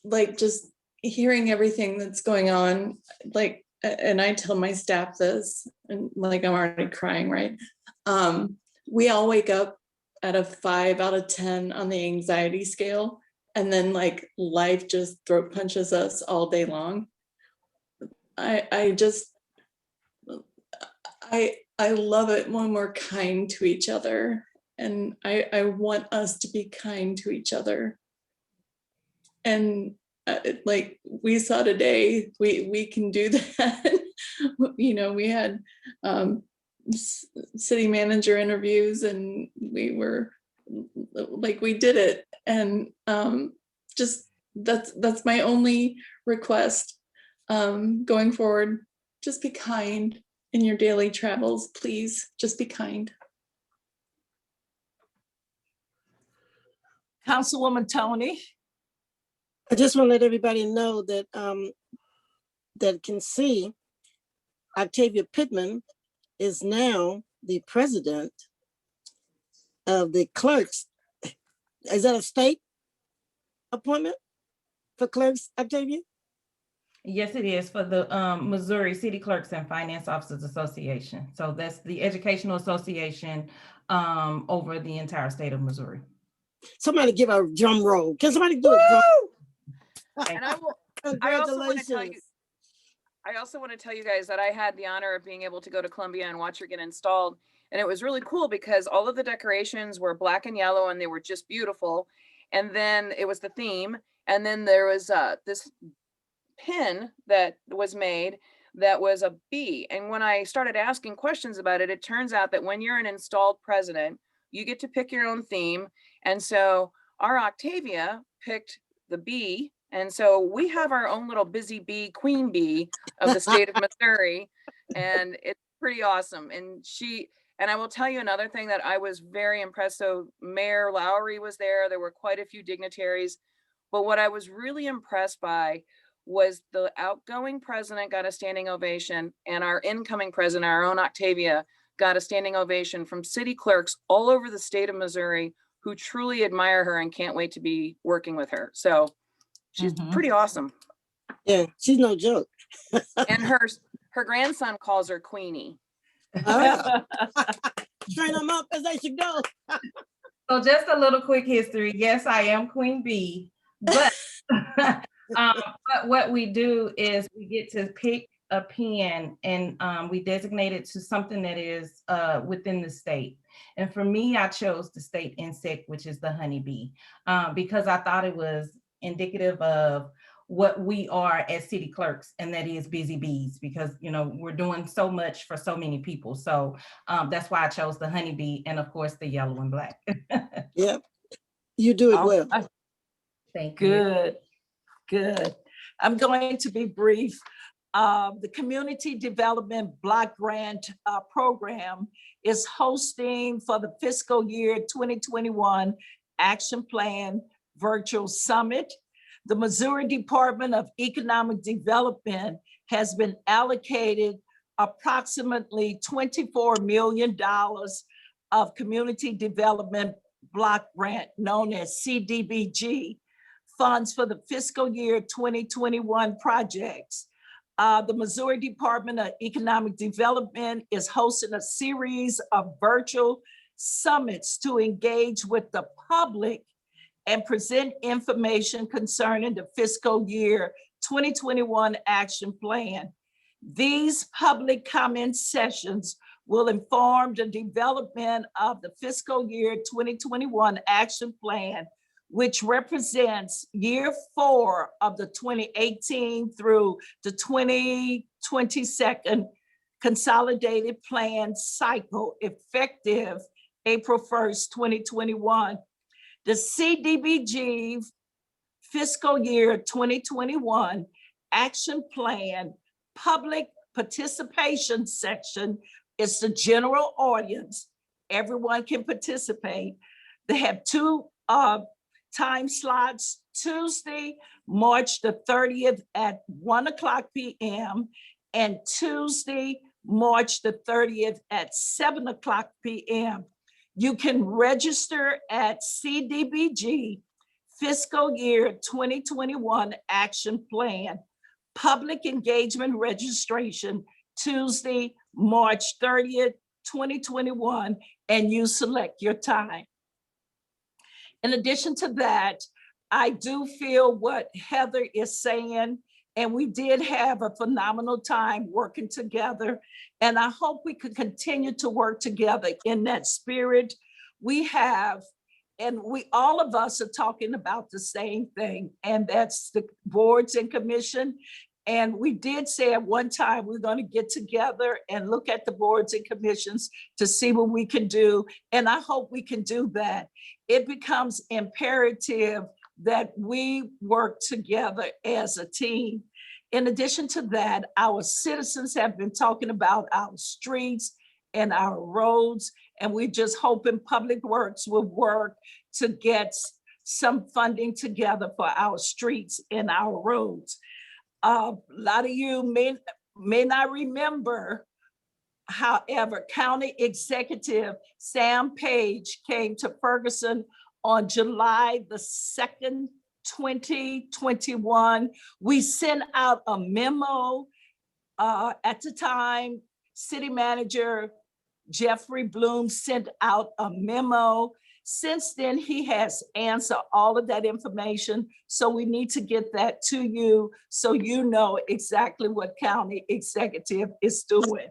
Like just hearing everything that's going on, like, and I tell my staff this, and like I'm already crying, right? We all wake up at a 5 out of 10 on the anxiety scale, and then like life just throat punches us all day long. I love it when we're kind to each other, and I want us to be kind to each other. And like we saw today, we can do that. You know, we had city manager interviews, and we were like, we did it. And just that's my only request going forward. Just be kind in your daily travels, please. Just be kind. Councilwoman Tony. I just want to let everybody know that that can see Octavia Pittman is now the president of the clerks. Is that a state appointment for clerks, Octavia? Yes, it is, for the Missouri City Clerks and Finance Officers Association. So that's the educational association over the entire state of Missouri. Somebody give a drum roll. Can somebody do a drum? And I also want to tell you, I also want to tell you guys that I had the honor of being able to go to Columbia and watch her get installed. And it was really cool because all of the decorations were black and yellow, and they were just beautiful. And then it was the theme. And then there was this pin that was made that was a bee. And when I started asking questions about it, it turns out that when you're an installed president, you get to pick your own theme. And so our Octavia picked the bee. And so we have our own little busy bee, queen bee of the state of Missouri. And it's pretty awesome. And I will tell you another thing that I was very impressed. So Mayor Lowry was there. There were quite a few dignitaries. But what I was really impressed by was the outgoing president got a standing ovation, and our incoming president, our own Octavia, got a standing ovation from city clerks all over the state of Missouri who truly admire her and can't wait to be working with her. So she's pretty awesome. Yeah, she's no joke. And her grandson calls her Queenie. Train them up as they should go. So just a little quick history. Yes, I am Queen Bee, but but what we do is we get to pick a pen, and we designate it to something that is within the state. And for me, I chose the state insect, which is the honeybee, because I thought it was indicative of what we are as city clerks, and that is busy bees, because you know we're doing so much for so many people. So that's why I chose the honeybee, and of course the yellow and black. Yep, you do it well. Thank you. Good, good. I'm going to be brief. The Community Development Block Grant Program is hosting for the fiscal year 2021 Action Plan Virtual Summit. The Missouri Department of Economic Development has been allocated approximately $24 million of Community Development Block Grant, known as cdbg, funds for the fiscal year 2021 projects. The Missouri Department of Economic Development is hosting a series of virtual summits to engage with the public and present information concerning the fiscal year 2021 action plan. These public comment sessions will inform the development of the fiscal year 2021 action plan, which represents year 4 of the 2018 through the 2022 consolidated plan cycle effective April 1st, 2021. The CDBG fiscal year 2021 action plan public participation section is the general audience. Everyone can participate. They have 2 time slots: Tuesday, March the 30th at 1:00 p.m. and Tuesday, March the 30th at 7:00 p.m. You can register at CDBG fiscal year 2021 action plan, public engagement registration, Tuesday, March 30th, 2021, and you select your time. In addition to that, I do feel what Heather is saying, and we did have a phenomenal time working together. And I hope we could continue to work together in that spirit. We have, and all of us are talking about the same thing, and that's the boards and commission. And we did say at one time, we're going to get together and look at the boards and commissions to see what we can do. And I hope we can do that. It becomes imperative that we work together as a team. In addition to that, our citizens have been talking about our streets and our roads, and we're just hoping Public Works will work to get some funding together for our streets and our roads. A lot of you may not remember, however, County Executive Sam Page came to Ferguson on July the 2nd, 2021. We sent out a memo. At the time, City Manager Jeffrey Bloom sent out a memo. Since then, he has answered all of that information. So we need to get that to you so you know exactly what County Executive is doing.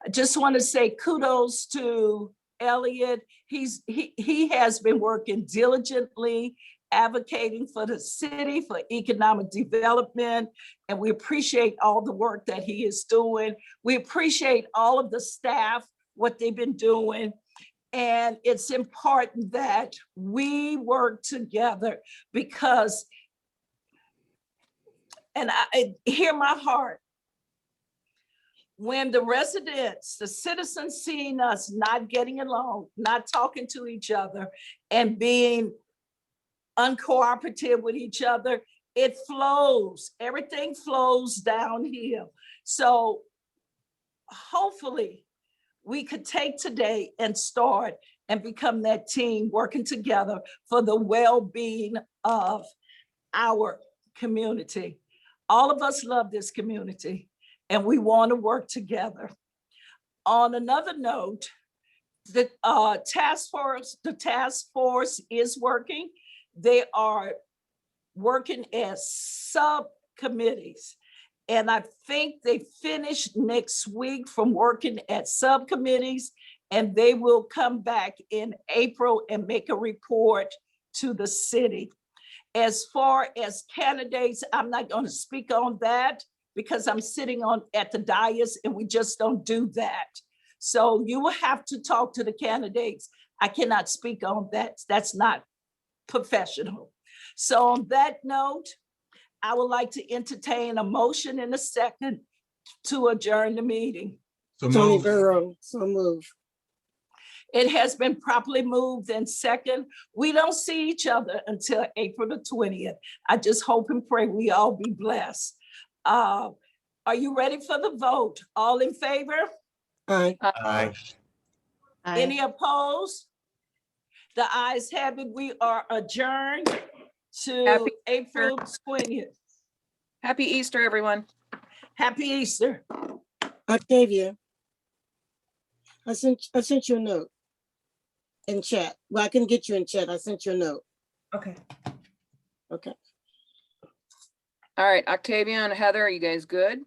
I just want to say kudos to Elliot. He has been working diligently, advocating for the city, for economic development, and we appreciate all the work that he is doing. We appreciate all of the staff, what they've been doing. And it's important that we work together because, and I hear my heart, when the residents, the citizens seeing us not getting along, not talking to each other, and being uncooperative with each other, it flows. Everything flows downhill. So hopefully we could take today and start and become that team working together for the well-being of our community. All of us love this community and we want to work together. On another note, the task force is working. They are working as subcommittees. And I think they finish next week from working at subcommittees, and they will come back in April and make a report to the city. As far as candidates, I'm not going to speak on that because I'm sitting at the dais and we just don't do that. So you will have to talk to the candidates. I cannot speak on that. That's not professional. So on that note, I would like to entertain a motion in a second to adjourn the meeting. So Tony moved. Burrow, so move. It has been properly moved and second. We don't see each other until April the 20th. I just hope and pray we all be blessed. Are you ready for the vote? All in favor? Aye. Aye. Any opposed? The ayes have it. We are adjourned to Happy April 20th. Happy Easter, everyone. Happy Easter. Octavia, I sent you a note in chat. Well, I couldn't get you in chat. I sent you a note. Okay. Okay. All right, Octavia and Heather, are you guys good?